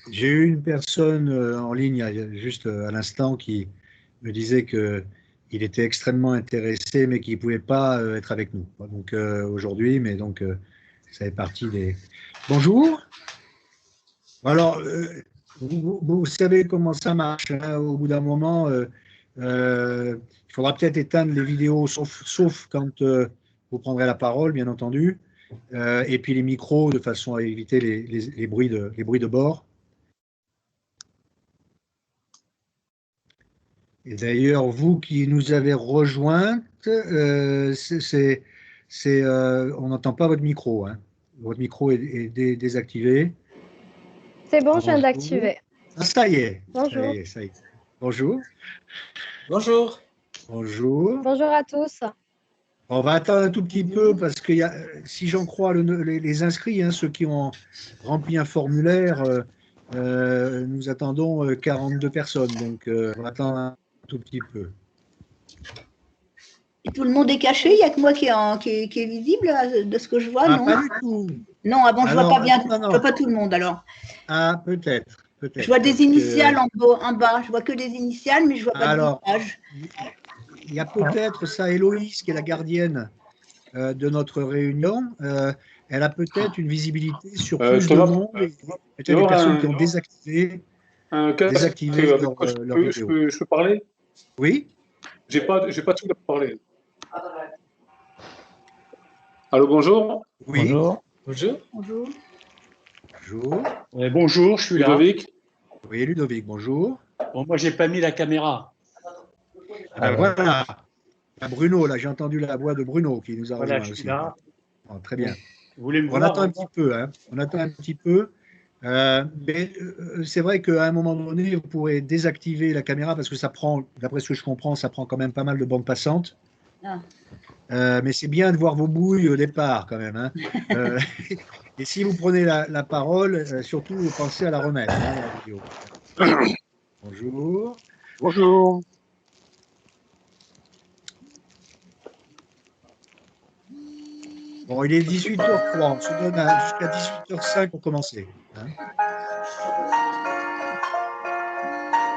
J'ai eu une personne en ligne juste à l'instant qui me disait que il était extrêmement intéressé, mais qu'il ne pouvait pas être avec nous. Donc aujourd'hui, mais donc ça fait partie des. Bonjour. Alors, vous savez comment ça marche, hein. Au bout d'un moment, il faudra peut-être éteindre les vidéos, sauf quand vous prendrez la parole, bien entendu, et puis les micros de façon à éviter les bruits de bord. Et d'ailleurs, vous qui nous avez rejointes, on n'entend pas votre micro, hein. Votre micro est désactivé. C'est bon, je viens Bonjour. d'activer. Ah, ça y est, Bonjour. ça y est. Bonjour. Bonjour. Bonjour. Bonjour à tous. On va attendre un tout petit peu parce que si j'en crois les inscrits, hein, ceux qui ont rempli un formulaire, nous attendons 42 personnes. Donc, on va attendre un tout petit peu. Et tout le monde est caché, il n'y a que moi qui est visible de ce que je vois, non? Pas du tout. Non, avant, je ne vois pas bien, non. Je vois pas tout le monde alors. Ah, peut-être. Je vois des initiales en bas, je vois que des initiales, mais je vois pas de visage. Il y a peut-être ça, Héloïse, qui est la gardienne de notre réunion. Elle a peut-être une visibilité sur plus de monde, et peut-être des personnes qui ont désactivé leur vidéo. Je peux parler? Oui? J'ai pas tout à parler. Allô, bonjour. Oui. Bonjour. Bonjour. Bonjour. Bonjour. Bonjour, je suis là. Ludovic. Oui, Ludovic, bonjour. Bon, moi, j'ai pas mis la caméra. Voilà. Bruno, là, j'ai entendu la voix de Bruno qui nous a rejoint Voilà, je suis aussi. là. Oh, très bien. Vous voulez me On voir? attend un petit peu, hein. On attend un petit peu. Mais c'est vrai qu'à un moment donné, vous pourrez désactiver la caméra parce que ça prend, d'après ce que je comprends, ça prend quand même pas mal de bandes passantes. Mais c'est bien de voir vos bouilles au départ quand même, hein. Et si vous prenez la parole, surtout pensez à la remettre, hein, la vidéo. Bonjour. Bonjour. Bon, il est 18h03, on se donne jusqu'à 18h05 pour commencer, hein.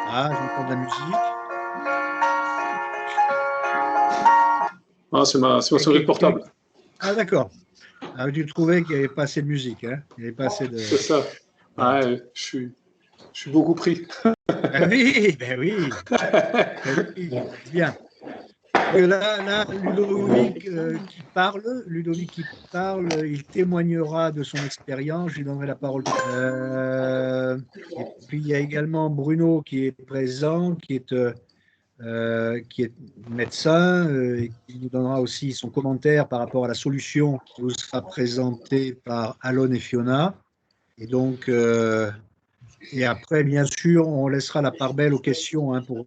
Ah, j'entends de la musique. Ah, c'est ma souris portable. Ah, d'accord. Ah, tu trouvais qu'il n'y avait pas assez de musique, hein? Il n'y avait pas assez de. C'est ça. Ah, ouais, je suis beaucoup pris. Ben oui, ben oui. Ben oui, bien. Là, Ludovic qui parle, il témoignera de son expérience, je lui donnerai la parole. Et puis il y a également Bruno qui est présent, qui est médecin, et qui nous donnera aussi son commentaire par rapport à la solution qui vous sera présentée par Alon et Fiona. Et donc, et après, bien sûr, on laissera la part belle aux questions, hein, pour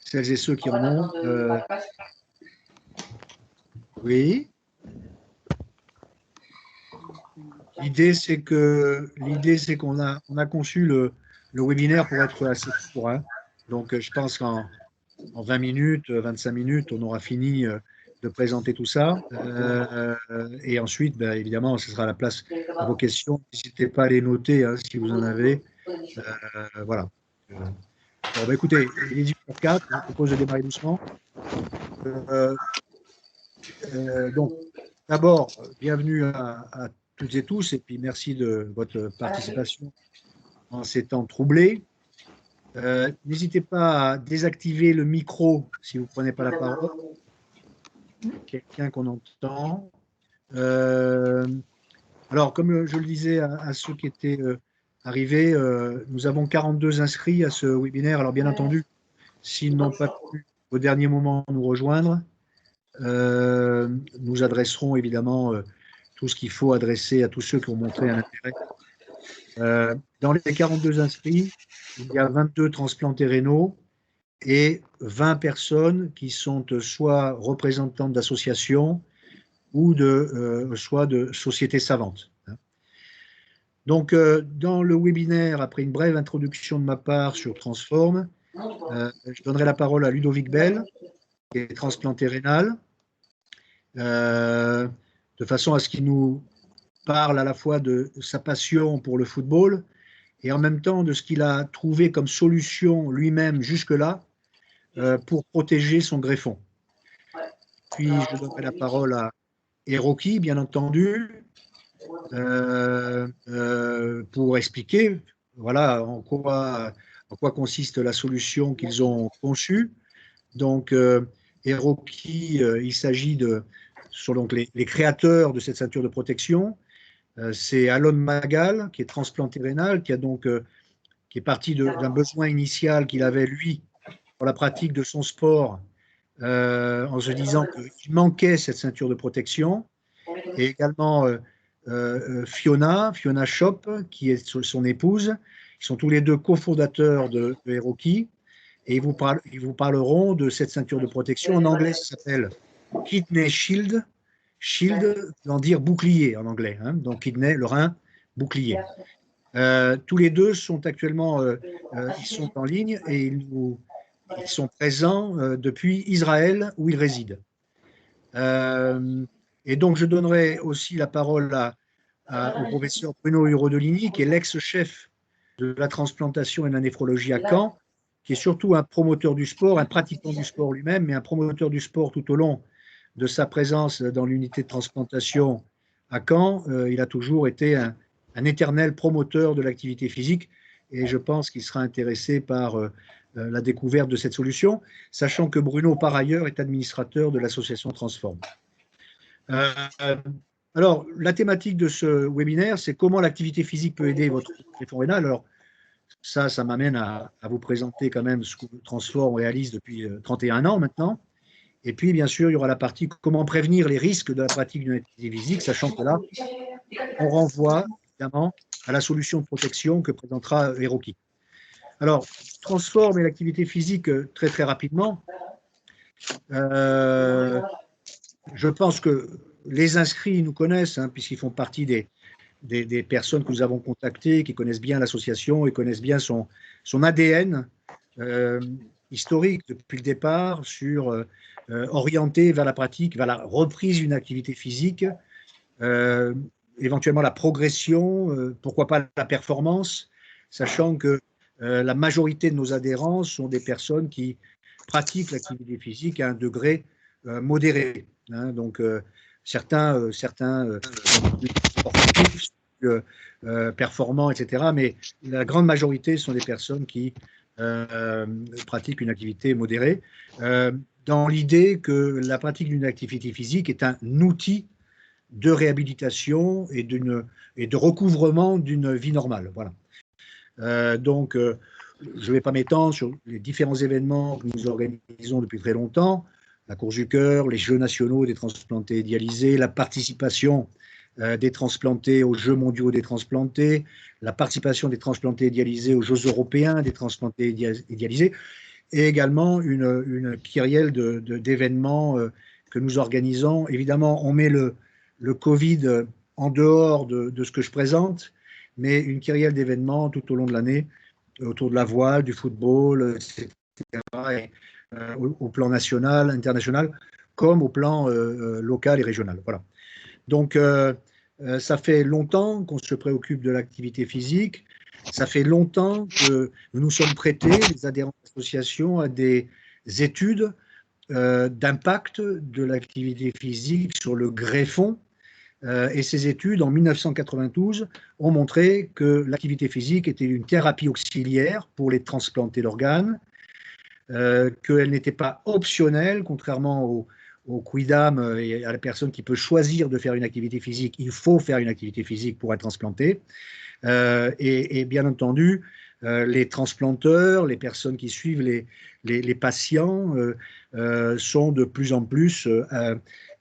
celles et ceux qui en ont. Oui. L'idée, c'est qu'on a conçu le webinaire pour être assez court, hein. Donc, je pense qu'en 20 minutes, 25 minutes, on aura fini de présenter tout ça. Et ensuite, ben, évidemment, ce sera la place à vos questions. N'hésitez pas à les noter, hein, si vous en avez. Voilà. Bon, ben, écoutez, il est 18h04, je vous propose de démarrer doucement. Donc, d'abord, bienvenue à toutes et tous, et puis merci de votre participation en ces temps troublés. N'hésitez pas à désactiver le micro si vous ne prenez pas la parole. Quelqu'un qu'on entend. Alors, comme je le disais à ceux qui étaient arrivés, nous avons 42 inscrits à ce webinaire. Alors, bien entendu, s'ils n'ont pas pu au dernier moment nous rejoindre, nous adresserons évidemment tout ce qu'il faut adresser à tous ceux qui ont montré un intérêt. Dans les 42 inscrits, il y a 22 transplantés rénaux et 20 personnes qui sont soit représentantes d'associations ou soit de sociétés savantes. Donc, dans le webinaire, après une brève introduction de ma part sur Transform, je donnerai la parole à Ludovic Bell, qui est transplanté rénal, de façon à ce qu'il nous parle à la fois de sa passion pour le football et en même temps de ce qu'il a trouvé comme solution lui-même jusque-là pour protéger son greffon. Puis je donnerai la parole à Hiroki, bien entendu, pour expliquer voilà, en quoi consiste la solution qu'ils ont conçue. Donc, Hiroki, il s'agit sont donc les créateurs de cette ceinture de protection. C'est Alon Magal, qui est transplanté rénal, qui est parti d'un besoin initial qu'il avait, lui, pour la pratique de son sport, en se disant qu'il manquait cette ceinture de protection. Et également Fiona Shop, qui est son épouse. Ils sont tous les deux cofondateurs de Hiroki. Et ils vous parleront de cette ceinture de protection. En anglais, ça s'appelle Kidney Shield. Shield voulant dire bouclier en anglais. Hein, donc kidney, le rein, bouclier. Tous les deux sont actuellement ils sont en ligne et ils sont présents depuis Israël où ils résident. Et donc je donnerai aussi la parole au professeur Bruno Hurodolini, qui est l'ex-chef de la transplantation et de la néphrologie à Caen, qui est surtout un promoteur du sport, un pratiquant du sport lui-même, mais un promoteur du sport tout au long de sa présence dans l'unité de transplantation à Caen. Il a toujours été un éternel promoteur de l'activité physique et je pense qu'il sera intéressé par la découverte de cette solution, sachant que Bruno, par ailleurs, est administrateur de l'association Transform. Alors, la thématique de ce webinaire, c'est comment l'activité physique peut aider votre greffon rénal. Alors, ça m'amène à vous présenter quand même ce que Transform réalise depuis 31 ans maintenant. Et puis, bien sûr, il y aura la partie comment prévenir les risques de la pratique d'une activité physique, sachant que là, on renvoie évidemment à la solution de protection que présentera Hiroki. Alors, Transform et l'activité physique très très rapidement. Je pense que les inscrits nous connaissent, hein, puisqu'ils font partie des personnes que nous avons contactées, qui connaissent bien l'association et connaissent bien son ADN historique depuis le départ, orienté vers la pratique, vers la reprise d'une activité physique, éventuellement la progression, pourquoi pas la performance, sachant que la majorité de nos adhérents sont des personnes qui pratiquent l'activité physique à un degré modéré. Hein, donc, certains sportifs, performants, etc. Mais la grande majorité sont des personnes qui pratiquent une activité modérée, dans l'idée que la pratique d'une activité physique est un outil de réhabilitation et de recouvrement d'une vie normale. Voilà. Donc, je ne vais pas m'étendre sur les différents événements que nous organisons depuis très longtemps, la course du cœur, les Jeux nationaux des transplantés dialysés, la participation des transplantés aux Jeux mondiaux des transplantés, la participation des transplantés dialysés aux Jeux européens des transplantés dialysés, et également une kyrielle d'événements que nous organisons. Évidemment, on met le Covid en dehors de ce que je présente, mais une kyrielle d'événements tout au long de l'année, autour de la voile, du football, etc., et, au plan national, international, comme au plan local et régional. Voilà. Donc, ça fait longtemps qu'on se préoccupe de l'activité physique. Ça fait longtemps que nous nous sommes prêtés, les adhérents de l'association, à des études d'impact de l'activité physique sur le greffon. Et ces études, en 1992, ont montré que l'activité physique était une thérapie auxiliaire pour les transplantés d'organes, qu'elle n'était pas optionnelle, contrairement au quidam et à la personne qui peut choisir de faire une activité physique. Il faut faire une activité physique pour être transplanté. Et bien entendu, les transplanteurs, les personnes qui suivent les patients sont de plus en plus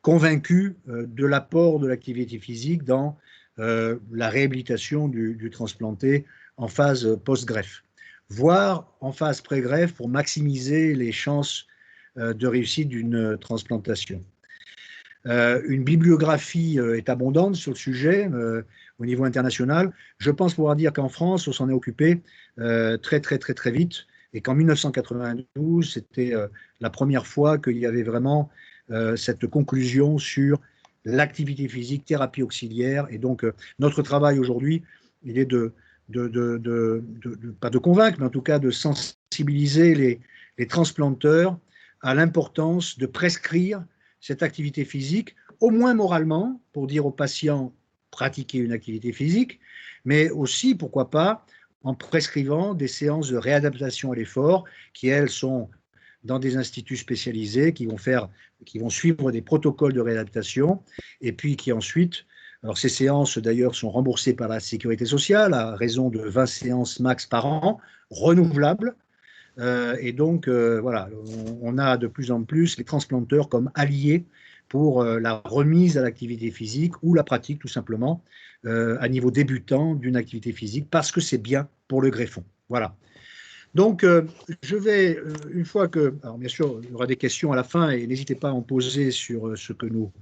convaincus de l'apport de l'activité physique dans la réhabilitation du transplanté en phase post-greffe, voire en phase pré-greffe pour maximiser les chances de réussite d'une transplantation. Une bibliographie est abondante sur le sujet au niveau international. Je pense pouvoir dire qu'en France, on s'en est occupé très vite et qu'en 1992, c'était la première fois qu'il y avait vraiment cette conclusion sur l'activité physique, thérapie auxiliaire. Et donc, notre travail aujourd'hui, il est de pas de convaincre, mais en tout cas de sensibiliser les transplanteurs à l'importance de prescrire cette activité physique, au moins moralement, pour dire aux patients pratiquer une activité physique, mais aussi, pourquoi pas, en prescrivant des séances de réadaptation à l'effort qui, elles, sont dans des instituts spécialisés qui vont suivre des protocoles de réadaptation et puis qui ensuite, alors ces séances d'ailleurs sont remboursées par la sécurité sociale à raison de 20 séances max par an, renouvelables. Et donc, voilà, on a de plus en plus les transplanteurs comme alliés pour la remise à l'activité physique ou la pratique tout simplement à niveau débutant d'une activité physique parce que c'est bien pour le greffon. Voilà. Donc, je vais, une fois que, alors bien sûr, il y aura des questions à la fin et n'hésitez pas à en poser sur ce que nous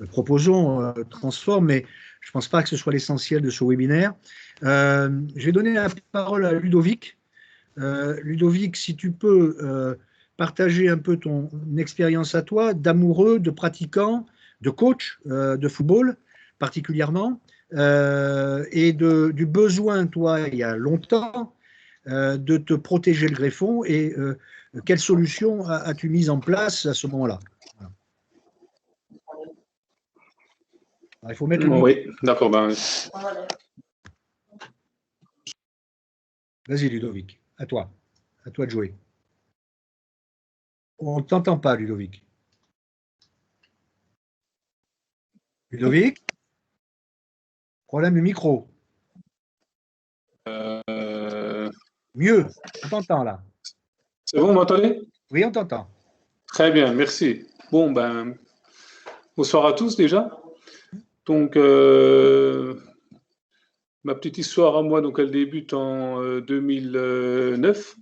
proposons, Transform, mais je ne pense pas que ce soit l'essentiel de ce webinaire. Je vais donner la parole à Ludovic. Ludovic, si tu peux partager un peu ton expérience à toi d'amoureux, de pratiquant, de coach de football particulièrement, et du besoin, toi, il y a longtemps, de te protéger le greffon et quelles solutions as-tu mises en place à ce moment-là? Voilà. Alors, il faut mettre le micro. Oui, d'accord. Vas-y, Ludovic, à toi de jouer. On ne t'entend pas, Ludovic. Ludovic? Problème du micro. Mieux, on t'entend là. C'est bon, vous m'entendez? Oui, on t'entend. Très bien, merci. Bon, bonsoir à tous déjà. Donc, ma petite histoire à moi, donc elle débute en 2009.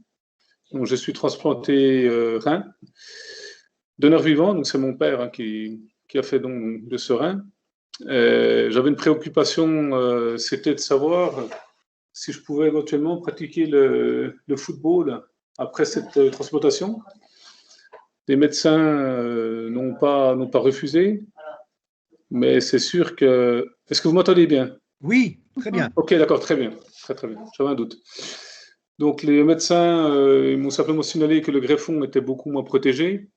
Donc, je suis transplanté rein, donneur vivant. Donc, c'est mon père qui a fait donc de ce rein. J'avais une préoccupation, c'était de savoir si je pouvais éventuellement pratiquer le football après cette transplantation. Les médecins n'ont pas refusé, mais c'est sûr que... Est-ce que vous m'entendez bien? Oui, très bien. Ok, d'accord, très bien. Très bien, j'avais un doute. Donc les médecins ils m'ont simplement signalé que le greffon était beaucoup moins protégé,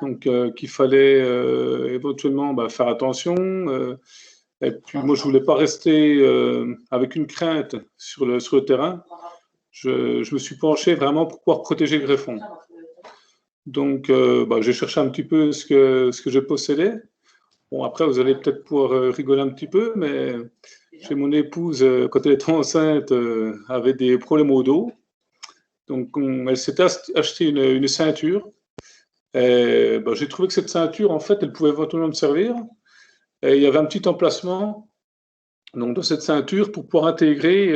donc qu'il fallait éventuellement faire attention. Et puis moi, je voulais pas rester avec une crainte sur le terrain. Je me suis penché vraiment pour pouvoir protéger le greffon. Donc, j'ai cherché un petit peu ce que je possédais. Bon, après, vous allez peut-être pouvoir rigoler un petit peu, mais chez mon épouse, quand elle était enceinte, avait des problèmes au dos. Donc, elle s'était acheté une ceinture. Et j'ai trouvé que cette ceinture, en fait, elle pouvait éventuellement me servir. Et il y avait un petit emplacement donc, dans cette ceinture pour pouvoir intégrer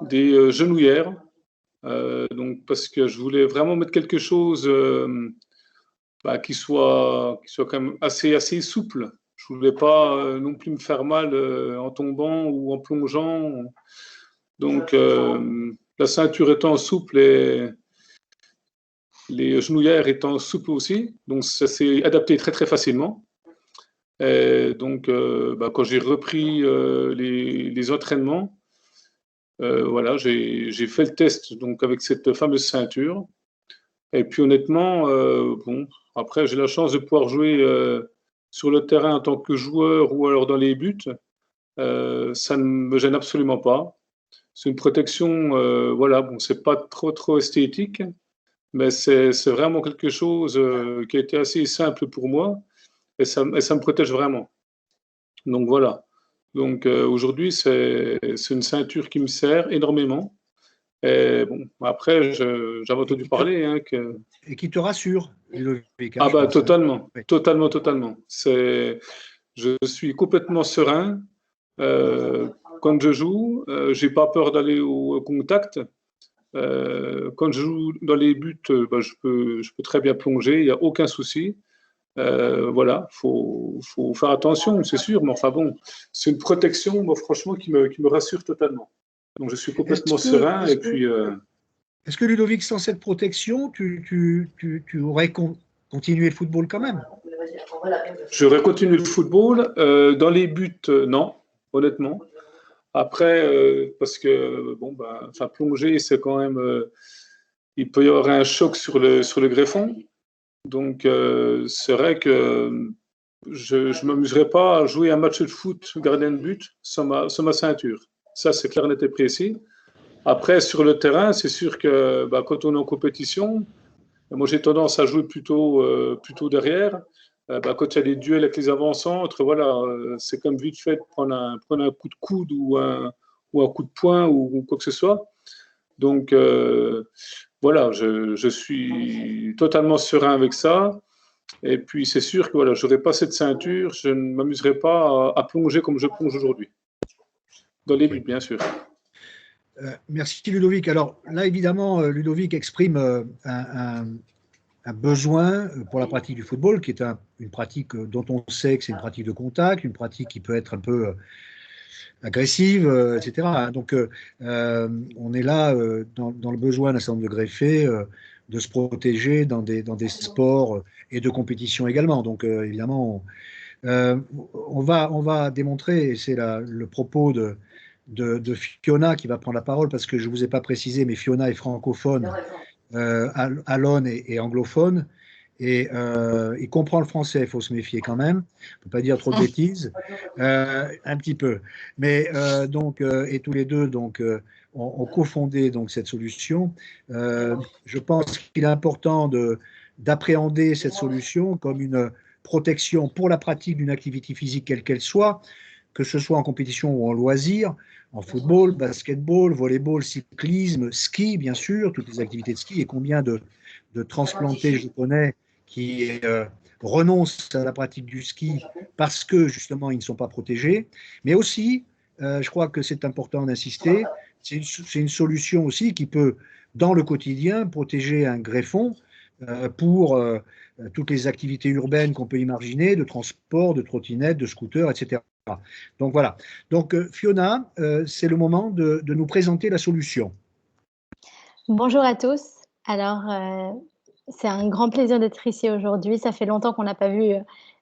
des genouillères. Donc, parce que je voulais vraiment mettre quelque chose qui soit quand même assez souple. Je ne voulais pas non plus me faire mal en tombant ou en plongeant. Donc, la ceinture étant souple et les genouillères étant souples aussi, donc ça s'est adapté très très facilement. Et donc, quand j'ai repris les entraînements, voilà, j'ai fait le test donc avec cette fameuse ceinture. Et puis honnêtement, après j'ai la chance de pouvoir jouer sur le terrain en tant que joueur ou alors dans les buts. Ça ne me gêne absolument pas. C'est une protection, voilà, bon, c'est pas trop esthétique, mais c'est vraiment quelque chose qui a été assez simple pour moi et ça me protège vraiment. Donc voilà. Donc aujourd'hui, c'est une ceinture qui me sert énormément. Et bon, après, j'avais entendu parler que... Et qui te rassure, Ludovic. Ah totalement, totalement. Je suis complètement serein. Quand je joue, j'ai pas peur d'aller au contact. Quand je joue dans les buts, je peux très bien plonger, il n'y a aucun souci. Voilà, faut faire attention, c'est sûr, mais enfin bon, c'est une protection, moi, franchement, qui me rassure totalement. Donc je suis complètement serein. Est-ce que Ludovic, sans cette protection, tu aurais continué le football quand même? J'aurais continué le football. Dans les buts, non, honnêtement. Après, parce que bon, enfin, plonger, c'est quand même, il peut y avoir un choc sur le greffon. Donc, c'est vrai que je ne m'amuserais pas à jouer un match de foot gardien de but sans ma ceinture. Ça, c'est clair, net et précis. Après, sur le terrain, c'est sûr que quand on est en compétition, moi j'ai tendance à jouer plutôt derrière. Quand il y a des duels avec les avant-centres, voilà, c'est comme vite fait de prendre un coup de coude ou un coup de poing ou quoi que ce soit. Donc, voilà, je suis totalement serein avec ça. Et puis, c'est sûr que voilà, je n'aurai pas cette ceinture, je ne m'amuserai pas à plonger comme je plonge aujourd'hui. Dans les buts, bien sûr. Merci Ludovic. Alors là, évidemment, Ludovic exprime un besoin pour la pratique du football, qui est une pratique dont on sait que c'est une pratique de contact, une pratique qui peut être un peu agressive, etc. Donc, on est là dans le besoin d'un certain nombre de greffés de se protéger dans des sports et de compétition également. Donc, évidemment, on va démontrer, et c'est le propos de Fiona qui va prendre la parole, parce que je ne vous ai pas précisé, mais Fiona est francophone, Alon est anglophone, et il comprend le français, il faut se méfier quand même, on ne peut pas dire trop de bêtises, un petit peu. Mais donc, et tous les deux donc, ont cofondé donc, cette solution. Je pense qu'il est important d'appréhender cette solution comme une protection pour la pratique d'une activité physique quelle qu'elle soit, que ce soit en compétition ou en loisir, en football, basketball, volleyball, cyclisme, ski, bien sûr, toutes les activités de ski, et combien de transplantés je connais qui renoncent à la pratique du ski parce que justement ils ne sont pas protégés, mais aussi, je crois que c'est important d'insister, c'est une solution aussi qui peut, dans le quotidien, protéger un greffon pour toutes les activités urbaines qu'on peut imaginer, de transport, de trottinettes, de scooters, etc. Donc voilà. Donc Fiona, c'est le moment de nous présenter la solution. Bonjour à tous. Alors, c'est un grand plaisir d'être ici aujourd'hui. Ça fait longtemps qu'on n'a pas vu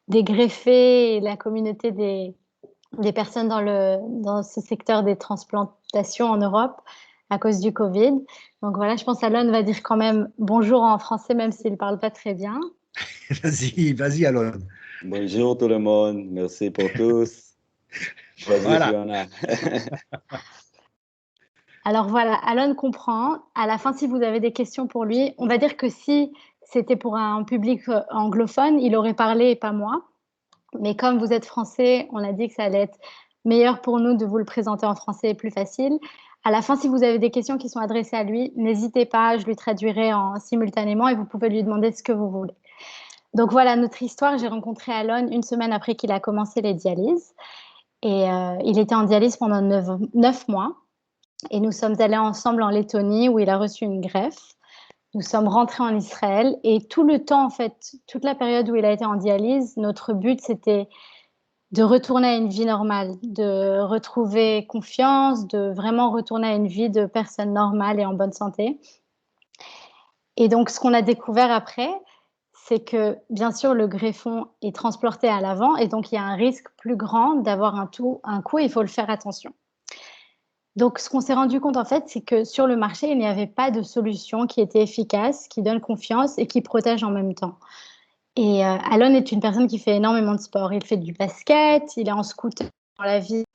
des greffés et la communauté des personnes dans ce secteur des transplantations en Europe à cause du Covid. Donc voilà, je pense qu'Alon va dire quand même bonjour en français, même s'il ne parle pas très bien. Vas-y, Alon. Bonjour tout le monde, merci pour tous. Vas-y, Voilà. Fiona. Alors voilà, Alon comprend. À la fin, si vous avez des questions pour lui, on va dire que si c'était pour un public anglophone, il aurait parlé et pas moi. Mais comme vous êtes français, on a dit que ça allait être meilleur pour nous de vous le présenter en français et plus facile. À la fin, si vous avez des questions qui sont adressées à lui, n'hésitez pas, je lui traduirai simultanément et vous pouvez lui demander ce que vous voulez. Donc voilà notre histoire. J'ai rencontré Alon une semaine après qu'il a commencé les dialyses. Et il était en dialyse pendant 9 mois. Et nous sommes allés ensemble en Lettonie où il a reçu une greffe. Nous sommes rentrés en Israël et tout le temps, en fait, toute la période où il a été en dialyse, notre but, c'était de retourner à une vie normale, de retrouver confiance, de vraiment retourner à une vie de personne normale et en bonne santé. Et donc, ce qu'on a découvert après, c'est que, bien sûr, le greffon est transporté à l'avant et donc il y a un risque plus grand d'avoir un coup et il faut le faire attention. Donc, ce qu'on s'est rendu compte, en fait, c'est que sur le marché, il n'y avait pas de solution qui était efficace, qui donne confiance et qui protège en même temps. Et Alon est une personne qui fait énormément de sport. Il fait du basket, il est en scooter dans la ville,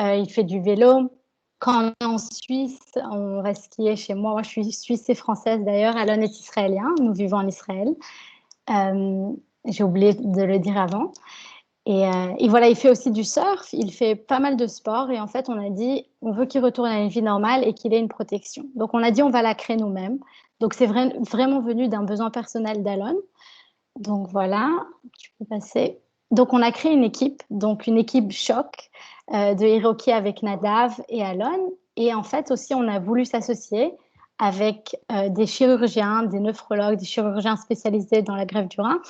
il fait du vélo. Quand on est en Suisse, on va skier chez moi. Moi, je suis suisse et française d'ailleurs. Alon est israélien. Nous vivons en Israël. J'ai oublié de le dire avant. Et voilà, il fait aussi du surf, il fait pas mal de sport et en fait, on a dit, on veut qu'il retourne à une vie normale et qu'il ait une protection. Donc, on a dit, on va la créer nous-mêmes. Donc, c'est vraiment venu d'un besoin personnel d'Alon. Donc, voilà, tu peux passer. Donc, on a créé une équipe choc de Hiroki avec Nadav et Alon. Et en fait, aussi, on a voulu s'associer avec des chirurgiens, des nephrologues, des chirurgiens spécialisés dans la greffe du rein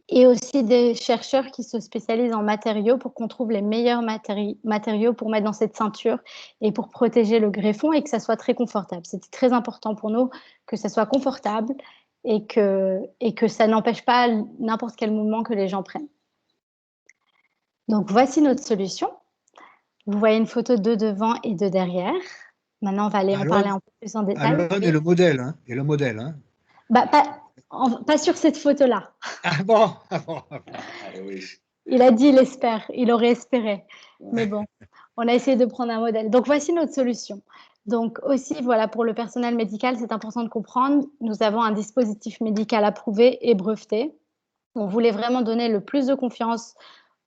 et aussi des chercheurs qui se spécialisent en matériaux pour qu'on trouve les meilleurs matériaux pour mettre dans cette ceinture et pour protéger le greffon et que ça soit très confortable. C'était très important pour nous que ça soit confortable et que ça n'empêche pas n'importe quel mouvement que les gens prennent. Donc, voici notre solution. Vous voyez une photo de devant et de derrière. Maintenant, on va aller en parler un peu plus en détail. Alon est le modèle, hein, et le modèle, hein. Bah, pas sur cette photo-là. Ah bon, ah bon. Oui. Il a dit, il espère, il aurait espéré. Mais bon, on a essayé de prendre un modèle. Donc, voici notre solution. Donc, aussi, voilà, pour le personnel médical, c'est important de comprendre, nous avons un dispositif médical approuvé et breveté. On voulait vraiment donner le plus de confiance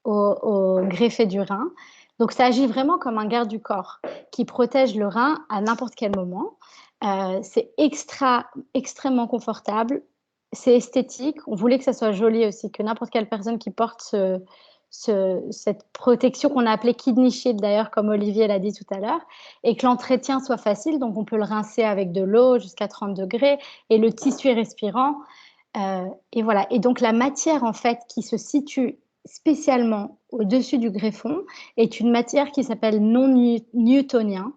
au greffé du rein. Donc, ça agit vraiment comme un garde du corps qui protège le rein à n'importe quel moment. C'est extrêmement confortable. C'est esthétique. On voulait que ça soit joli aussi, que n'importe quelle personne qui porte cette protection qu'on a appelée Kidney Shield d'ailleurs, comme Olivier l'a dit tout à l'heure, et que l'entretien soit facile. Donc, on peut le rincer avec de l'eau jusqu'à 30 degrés et le tissu est respirant. Et voilà. Et donc, la matière, en fait, qui se situe spécialement au-dessus du greffon est une matière qui s'appelle non-newtonien.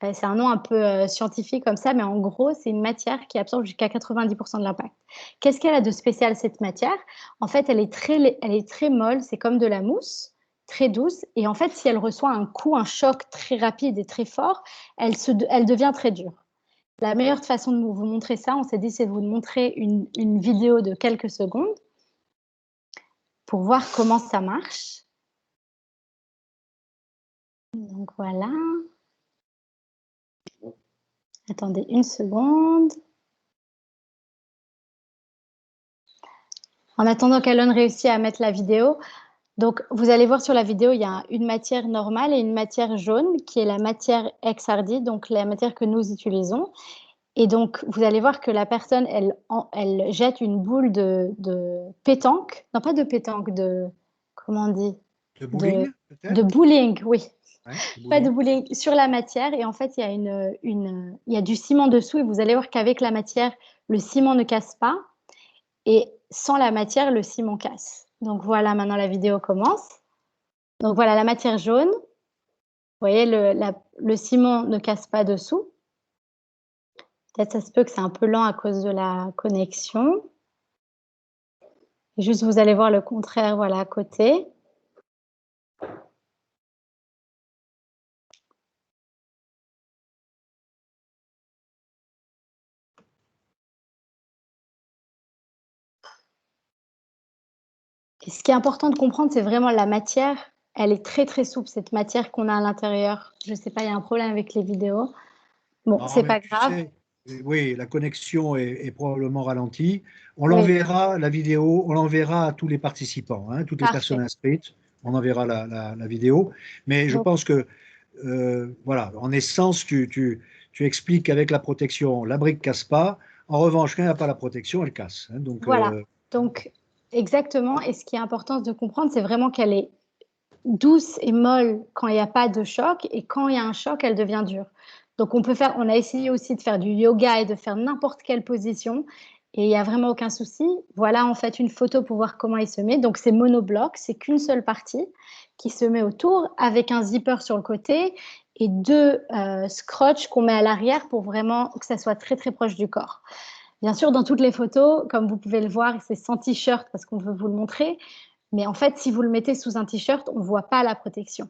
C'est un nom un peu scientifique comme ça, mais en gros, c'est une matière qui absorbe jusqu'à 90% de l'impact. Qu'est-ce qu'elle a de spécial, cette matière? En fait, elle est très molle, c'est comme de la mousse, très douce. Et en fait, si elle reçoit un coup, un choc très rapide et très fort, elle devient très dure. La meilleure façon de vous montrer ça, on s'est dit, c'est de vous montrer une vidéo de quelques secondes pour voir comment ça marche. Donc voilà. Attendez une seconde. En attendant qu'Alon réussisse à mettre la vidéo, donc vous allez voir sur la vidéo, il y a une matière normale et une matière jaune qui est la matière XRD, donc la matière que nous utilisons. Et donc, vous allez voir que la personne, elle jette une boule de pétanque. Non, pas de pétanque, comment on dit? De bowling, peut-être? De bowling, oui. Ouais, Pas de bowling, sur la matière. Et en fait, il y a du ciment dessous. Et vous allez voir qu'avec la matière, le ciment ne casse pas. Et sans la matière, le ciment casse. Donc voilà, maintenant la vidéo commence. Donc voilà la matière jaune. Vous voyez, le ciment ne casse pas dessous. Peut-être ça se peut que c'est un peu lent à cause de la connexion. Juste, vous allez voir le contraire, voilà, à côté. Et ce qui est important de comprendre, c'est vraiment la matière. Elle est très, très souple, cette matière qu'on a à l'intérieur. Je ne sais pas, il y a un problème avec les vidéos. Bon, c'est pas grave. Sais, oui, la connexion est probablement ralentie. On l'enverra, la vidéo, on l'enverra à tous les participants, hein, toutes les personnes inscrites. On enverra la vidéo. Mais je pense que, voilà, en essence, tu expliques qu'avec la protection, la brique ne casse pas. En revanche, quand il n'y a pas la protection, elle casse. Hein, donc, voilà. Donc, exactement. Et ce qui est important de comprendre, c'est vraiment qu'elle est douce et molle quand il n'y a pas de choc. Et quand il y a un choc, elle devient dure. Donc, on a essayé aussi de faire du yoga et de faire n'importe quelle position. Et il n'y a vraiment aucun souci. Voilà, en fait, une photo pour voir comment il se met. Donc, c'est monobloc, c'est qu'une seule partie qui se met autour avec un zipper sur le côté et deux scotch qu'on met à l'arrière pour vraiment que ça soit très, très proche du corps. Bien sûr, dans toutes les photos, comme vous pouvez le voir, c'est sans t-shirt parce qu'on veut vous le montrer. Mais en fait, si vous le mettez sous un t-shirt, on ne voit pas la protection.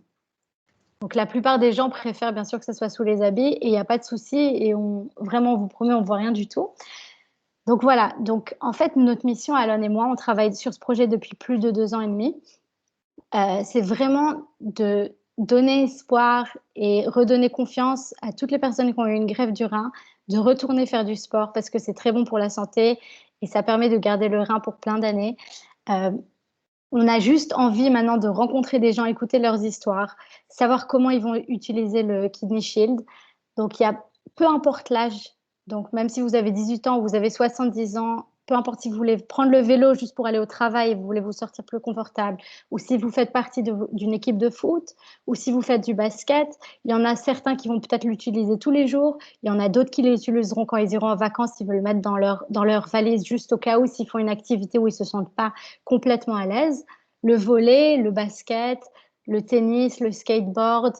Donc, la plupart des gens préfèrent bien sûr que ce soit sous les habits et il n'y a pas de souci. Et vraiment, on vous promet, on ne voit rien du tout. Donc, voilà. Donc, en fait, notre mission, Alon et moi, on travaille sur ce projet depuis plus de 2 ans et demi. C'est vraiment de donner espoir et redonner confiance à toutes les personnes qui ont eu une greffe du rein, de retourner faire du sport parce que c'est très bon pour la santé et ça permet de garder le rein pour plein d'années. On a juste envie maintenant de rencontrer des gens, écouter leurs histoires, savoir comment ils vont utiliser le Kidney Shield. Donc, il y a peu importe l'âge, donc même si vous avez 18 ans ou vous avez 70 ans, peu importe si vous voulez prendre le vélo juste pour aller au travail et vous voulez vous sortir plus confortable, ou si vous faites partie d'une équipe de foot, ou si vous faites du basket, il y en a certains qui vont peut-être l'utiliser tous les jours, il y en a d'autres qui l'utiliseront quand ils iront en vacances, ils veulent le mettre dans leur valise juste au cas où, s'ils font une activité où ils ne se sentent pas complètement à l'aise. Le volley, le basket, le tennis, le skateboard,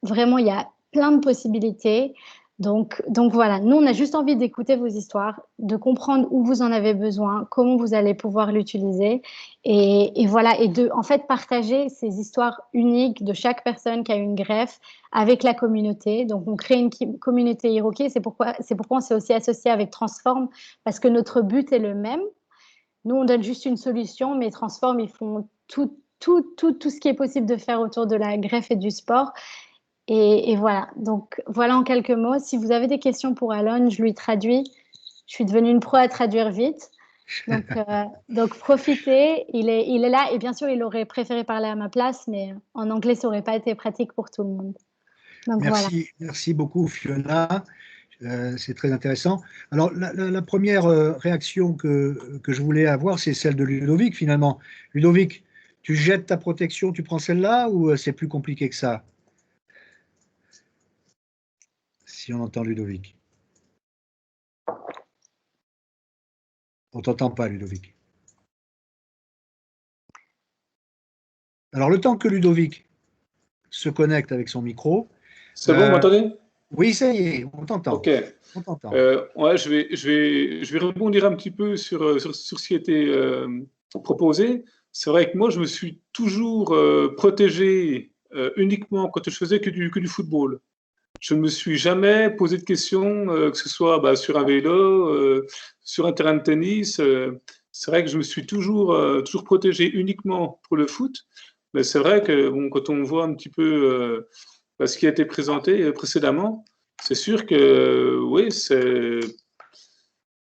vraiment il y a plein de possibilités. Donc voilà, nous, on a juste envie d'écouter vos histoires, de comprendre où vous en avez besoin, comment vous allez pouvoir l'utiliser et voilà, et de en fait partager ces histoires uniques de chaque personne qui a eu une greffe avec la communauté. Donc on crée une communauté Iroquois, c'est pourquoi on s'est aussi associé avec Transform, parce que notre but est le même. Nous, on donne juste une solution, mais Transform, ils font tout ce qui est possible de faire autour de la greffe et du sport. Et voilà, donc voilà en quelques mots. Si vous avez des questions pour Alon, je lui traduis. Je suis devenue une pro à traduire vite. Donc profitez, il est là. Et bien sûr, il aurait préféré parler à ma place, mais en anglais, ça n'aurait pas été pratique pour tout le monde. Donc voilà. Merci beaucoup, Fiona. C'est très intéressant. Alors, la première réaction que je voulais avoir, c'est celle de Ludovic, finalement. Ludovic, tu jettes ta protection, tu prends celle-là, ou c'est plus compliqué que ça? Si on entend Ludovic. On t'entend pas, Ludovic. Alors, le temps que Ludovic se connecte avec son micro. C'est bon, vous m'entendez? Oui, ça y est, on t'entend. Ok. On t'entend. Ouais, je vais rebondir un petit peu sur ce qui a été proposé. C'est vrai que moi, je me suis toujours protégé uniquement quand je faisais que du football. Je ne me suis jamais posé de questions, que ce soit sur un vélo, sur un terrain de tennis. C'est vrai que je me suis toujours protégé uniquement pour le foot. Mais c'est vrai que bon, quand on voit un petit peu ce qui a été présenté précédemment, c'est sûr que oui,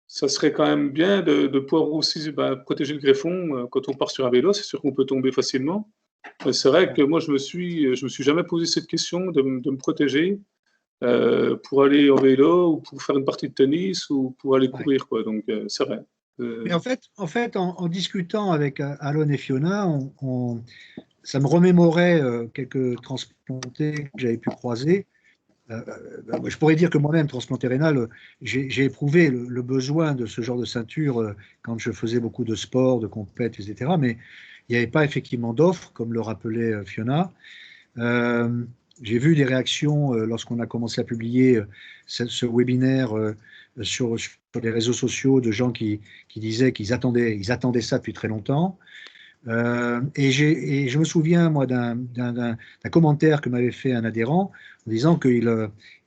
ça serait quand même bien de pouvoir aussi protéger le greffon quand on part sur un vélo. C'est sûr qu'on peut tomber facilement. Mais c'est vrai que moi, je me suis jamais posé cette question de me protéger pour aller en vélo ou pour faire une partie de tennis ou pour aller courir, quoi. Donc, c'est vrai. Mais en fait, en discutant avec Alon et Fiona, ça me remémorait quelques transplantés que j'avais pu croiser. Je pourrais dire que moi-même, transplanté rénal, j'ai éprouvé le besoin de ce genre de ceinture quand je faisais beaucoup de sport, de compète, etc. Mais il n'y avait pas effectivement d'offre, comme le rappelait Fiona. J'ai vu des réactions lorsqu'on a commencé à publier ce webinaire sur les réseaux sociaux de gens qui disaient qu'ils attendaient ça depuis très longtemps. Et je me souviens, moi, d'un commentaire que m'avait fait un adhérent en disant qu'il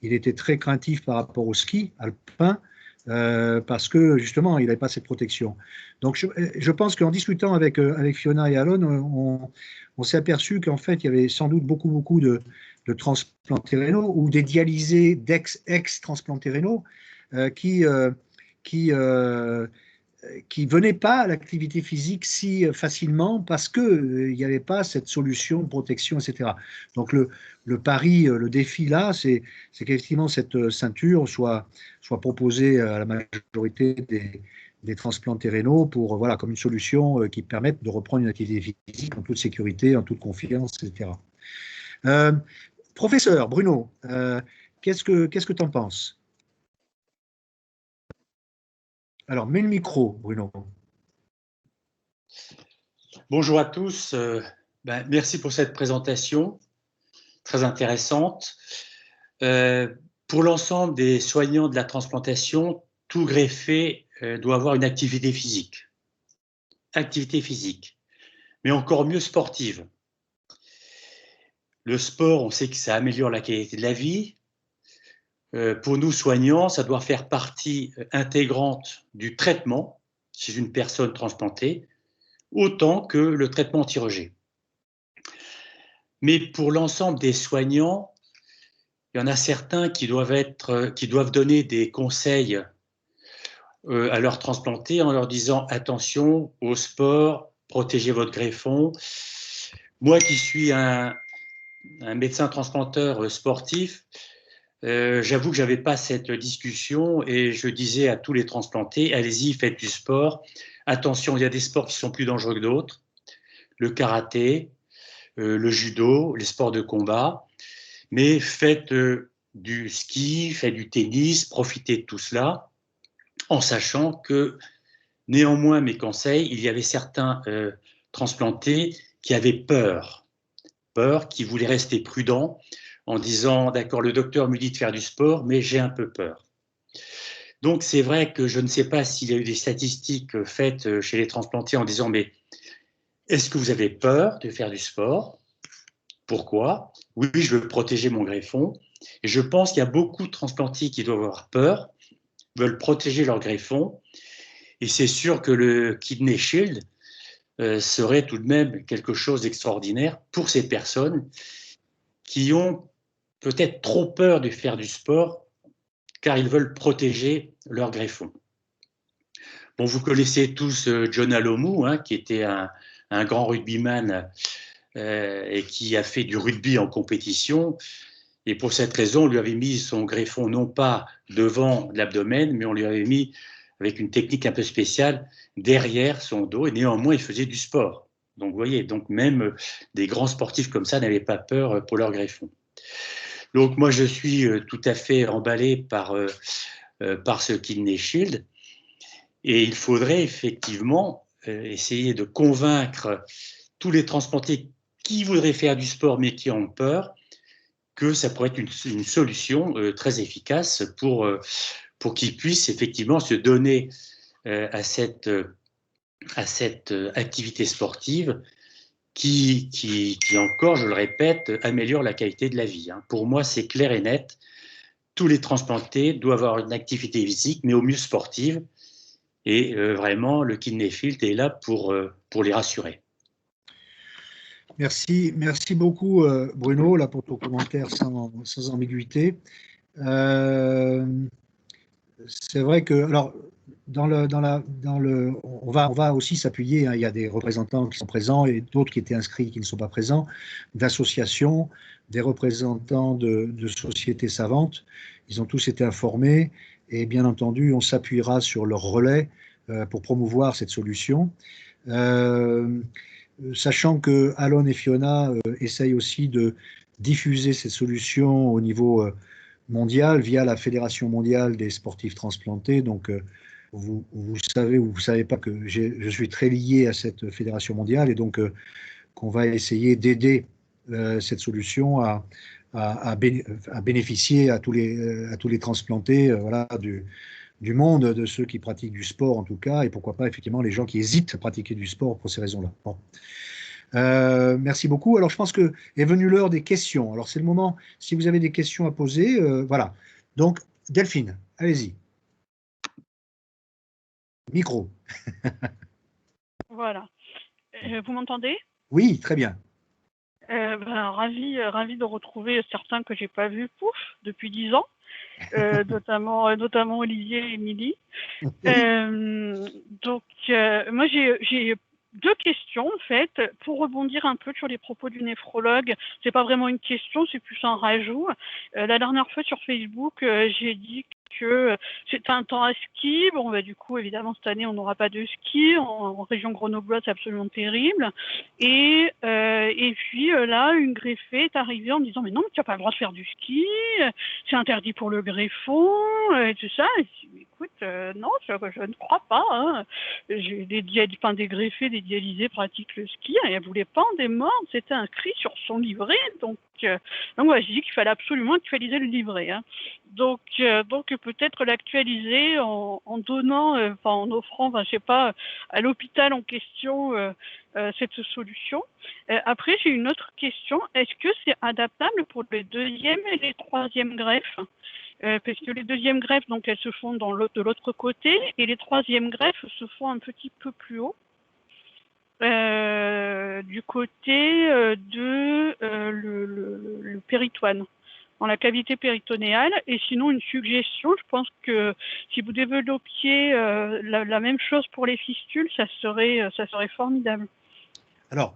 était très craintif par rapport au ski alpin parce que, justement, il n'avait pas cette protection. Donc, je pense qu'en discutant avec Fiona et Alon, on s'est aperçu qu'en fait, il y avait sans doute beaucoup de transplantés rénaux ou des dialysés d'ex-transplantés rénaux qui venaient pas à l'activité physique si facilement parce qu'il n'y avait pas cette solution de protection, etc. Donc le pari, le défi là, c'est qu'effectivement cette ceinture soit proposée à la majorité des transplantés rénaux pour, voilà, comme une solution qui permette de reprendre une activité physique en toute sécurité, en toute confiance, etc. Professeur Bruno, qu'est-ce que tu en penses? Alors, mets le micro, Bruno. Bonjour à tous. Merci pour cette présentation très intéressante. Pour l'ensemble des soignants de la transplantation, tout greffé doit avoir une activité physique. Activité physique, mais encore mieux sportive. Le sport, on sait que ça améliore la qualité de la vie. Pour nous soignants, ça doit faire partie intégrante du traitement chez une personne transplantée, autant que le traitement anti-rejet. Mais pour l'ensemble des soignants, il y en a certains qui doivent donner des conseils à leurs transplantés en leur disant attention au sport, protégez votre greffon. Moi qui suis un médecin transplanteur sportif, j'avoue que je n'avais pas cette discussion et je disais à tous les transplantés, allez-y, faites du sport. Attention, il y a des sports qui sont plus dangereux que d'autres. Le karaté, le judo, les sports de combat. Mais faites du ski, faites du tennis, profitez de tout cela, en sachant que, néanmoins, mes conseils, il y avait certains transplantés qui avaient peur, qui voulaient rester prudents en disant « D'accord, le docteur me dit de faire du sport, mais j'ai un peu peur ». Donc, c'est vrai que je ne sais pas s'il y a eu des statistiques faites chez les transplantés en disant « Mais est-ce que vous avez peur de faire du sport ? Pourquoi ? Oui, je veux protéger mon greffon. » Et je pense qu'il y a beaucoup de transplantés qui doivent avoir peur, veulent protéger leur greffon. Et c'est sûr que le Kidney Shield serait tout de même quelque chose d'extraordinaire pour ces personnes qui ont peut-être trop peur de faire du sport car ils veulent protéger leur greffon. Bon, vous connaissez tous John Alomou, hein, qui était un grand rugbyman et qui a fait du rugby en compétition. Et pour cette raison, on lui avait mis son greffon non pas devant l'abdomen, mais on lui avait mis, avec une technique un peu spéciale, derrière son dos. Et néanmoins, il faisait du sport. Donc, vous voyez, donc même des grands sportifs comme ça n'avaient pas peur pour leur greffon. Donc, moi, je suis tout à fait emballé par ce Kidney Shield. Et il faudrait effectivement essayer de convaincre tous les transplantés qui voudraient faire du sport mais qui ont peur que ça pourrait être une solution très efficace pour qu'ils puissent effectivement se donner à cette activité sportive qui encore, je le répète, améliore la qualité de la vie. Hein. Pour moi, c'est clair et net. Tous les transplantés doivent avoir une activité physique, mais au mieux sportive. Et vraiment, le Kidney Shield est là pour les rassurer. Merci beaucoup Bruno là, pour ton commentaire sans ambiguïté. C'est vrai que alors on va aussi s'appuyer, hein, il y a des représentants qui sont présents et d'autres qui étaient inscrits qui ne sont pas présents, d'associations, des représentants de sociétés savantes. Ils ont tous été informés et bien entendu on s'appuiera sur leur relais pour promouvoir cette solution. Sachant que Alon et Fiona essayent aussi de diffuser cette solution au niveau mondial via la Fédération mondiale des sportifs transplantés. Donc, vous savez ou vous ne savez pas que je suis très lié à cette fédération mondiale et donc qu'on va essayer d'aider cette solution à bénéficier à tous les transplantés voilà, du monde, de ceux qui pratiquent du sport en tout cas, et pourquoi pas effectivement les gens qui hésitent à pratiquer du sport pour ces raisons-là. Bon. Merci beaucoup. Alors je pense que est venue l'heure des questions. Alors c'est le moment, si vous avez des questions à poser, voilà. Donc Delphine, allez-y. Micro. Voilà. Vous m'entendez? Oui, très bien. Ravi de retrouver certains que j'ai pas vus, depuis 10 ans. Notamment Olivier et Émilie. Donc, moi, j'ai deux questions, en fait, pour rebondir un peu sur les propos du néphrologue. C'est pas vraiment une question, c'est plus un rajout. La dernière fois sur Facebook, j'ai dit que c'était un temps à ski. Bon, du coup, évidemment, cette année, on n'aura pas de ski. En région grenobloise, c'est absolument terrible. Et puis, là, une greffée est arrivée en me disant « Mais non, tu n'as pas le droit de faire du ski. C'est interdit pour le greffon. » et tout ça. Et je dis « Écoute, non, je ne crois pas. Hein. J'ai des greffés, des dialysés pratiquent le ski. Et elle ne voulait pas en démordre. C'était inscrit sur son livret. Donc ouais, je dis qu'il fallait absolument actualiser le livret. Hein. Donc peut-être l'actualiser en donnant, en offrant, je sais pas, à l'hôpital en question cette solution. Après, j'ai une autre question. Est-ce que c'est adaptable pour les deuxièmes et les troisièmes greffes? Parce que les deuxièmes greffes, donc elles se font de l'autre côté, et les troisièmes greffes se font un petit peu plus haut. Du côté le péritoine, dans la cavité péritonéale. Et sinon, une suggestion, je pense que si vous développiez la même chose pour les fistules, ça serait formidable. Alors,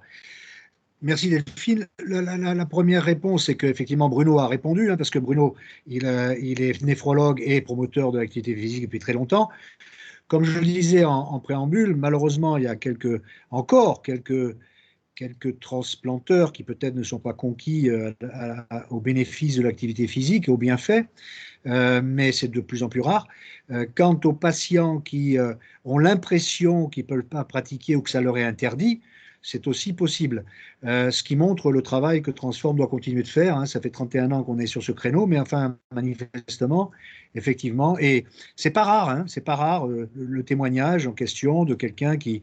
merci Delphine. La première réponse, c'est qu'effectivement Bruno a répondu, hein, parce que Bruno, il est néphrologue et promoteur de l'activité physique depuis très longtemps. Comme je le disais en préambule, malheureusement, il y a encore quelques transplanteurs qui peut-être ne sont pas conquis au bénéfice de l'activité physique et au bienfait, mais c'est de plus en plus rare. Quant aux patients qui ont l'impression qu'ils ne peuvent pas pratiquer ou que ça leur est interdit, c'est aussi possible. Ce qui montre le travail que Transform doit continuer de faire. Hein. Ça fait 31 ans qu'on est sur ce créneau, mais enfin, manifestement, effectivement, et c'est pas rare, hein, c'est pas rare le témoignage en question de quelqu'un qui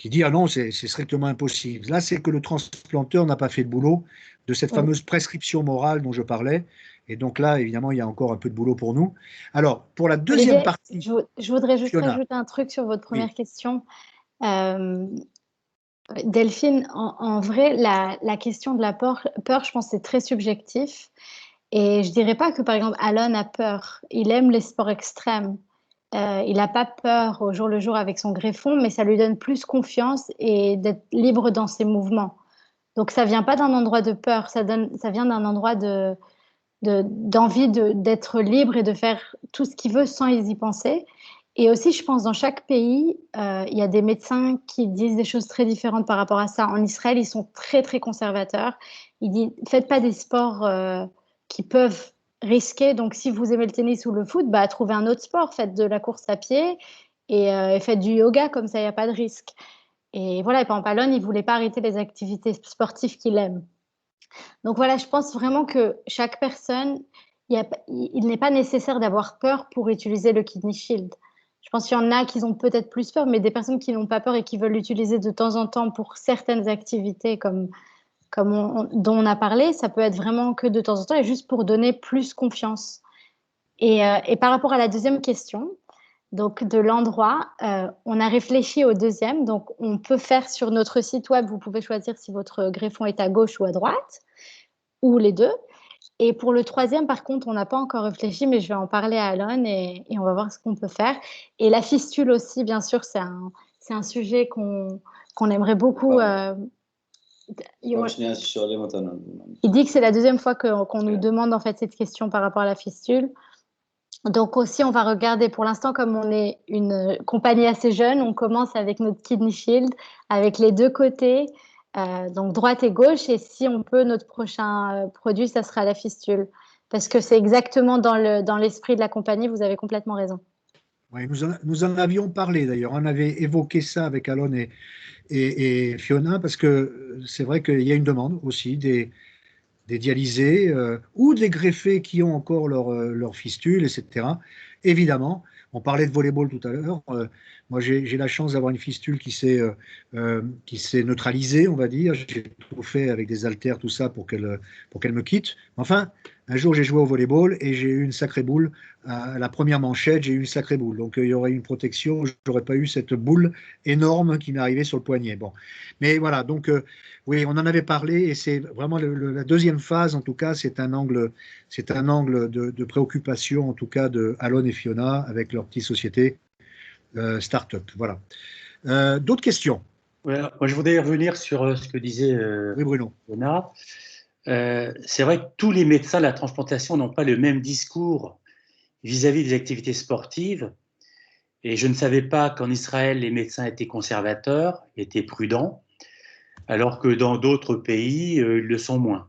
dit ah non, c'est strictement impossible. Là, c'est que le transplanteur n'a pas fait le boulot de cette fameuse prescription morale dont je parlais. Et donc là, évidemment, il y a encore un peu de boulot pour nous. Alors, pour la deuxième partie… Je voudrais juste rajouter un truc sur votre première question. Delphine, en vrai, la question de la peur, je pense, c'est très subjectif. Et je dirais pas que, par exemple, Alon a peur. Il aime les sports extrêmes. Il n'a pas peur au jour le jour avec son greffon, mais ça lui donne plus confiance et d'être libre dans ses mouvements. Donc, ça vient pas d'un endroit de peur, ça vient d'un endroit d'envie d'être libre et de faire tout ce qu'il veut sans y penser. Et aussi, je pense, dans chaque pays, il y a des médecins qui disent des choses très différentes par rapport à ça. En Israël, ils sont très, très conservateurs. Ils disent, faites pas des sports qui peuvent risquer. Donc, si vous aimez le tennis ou le foot, bah, trouvez un autre sport. Faites de la course à pied et faites du yoga, comme ça, il n'y a pas de risque. Et voilà, et par exemple, Alon, il ne voulait pas arrêter les activités sportives qu'il aime. Donc voilà, je pense vraiment que chaque personne, il n'est pas nécessaire d'avoir peur pour utiliser le Kidney Shield. Je pense qu'il y en a qui ont peut-être plus peur, mais des personnes qui n'ont pas peur et qui veulent l'utiliser de temps en temps pour certaines activités dont on a parlé, ça peut être vraiment que de temps en temps et juste pour donner plus confiance. Et par rapport à la deuxième question, donc de l'endroit, on a réfléchi au deuxième. Donc on peut faire sur notre site web, vous pouvez choisir si votre greffon est à gauche ou à droite, ou les deux. Et pour le troisième, par contre, on n'a pas encore réfléchi, mais je vais en parler à Alon et on va voir ce qu'on peut faire. Et la fistule aussi, bien sûr, c'est un sujet qu'on aimerait beaucoup. Il dit que c'est la deuxième fois qu'on nous demande en fait cette question par rapport à la fistule. Donc aussi, on va regarder, pour l'instant, comme on est une compagnie assez jeune, on commence avec notre Kidney Shield, avec les deux côtés, donc droite et gauche, et si on peut, notre prochain produit, ça sera la fistule. Parce que c'est exactement dans l'esprit de la compagnie, vous avez complètement raison. Oui, nous en avions parlé d'ailleurs, on avait évoqué ça avec Alon et Fiona, parce que c'est vrai qu'il y a une demande aussi des dialysés ou des greffés qui ont encore leur fistule, etc. Évidemment, on parlait de volleyball tout à l'heure. Moi, j'ai la chance d'avoir une fistule qui s'est neutralisée, on va dire. J'ai tout fait avec des haltères, tout ça, pour qu'elle me quitte. Enfin, un jour, j'ai joué au volleyball et j'ai eu une sacrée boule. À la première manchette, j'ai eu une sacrée boule. Donc, il y aurait eu une protection. Je n'aurais pas eu cette boule énorme qui m'est arrivée sur le poignet. Bon. Mais voilà, donc, oui, on en avait parlé et c'est vraiment la deuxième phase, en tout cas, c'est un angle de préoccupation, en tout cas, de Alon et Fiona avec leur petite société start-up. Voilà. D'autres questions? Ouais, moi, je voudrais revenir sur ce que disait oui, Bruno. Fiona. C'est vrai que tous les médecins de la transplantation n'ont pas le même discours vis-à-vis des activités sportives. Et je ne savais pas qu'en Israël, les médecins étaient conservateurs, étaient prudents, alors que dans d'autres pays, ils le sont moins.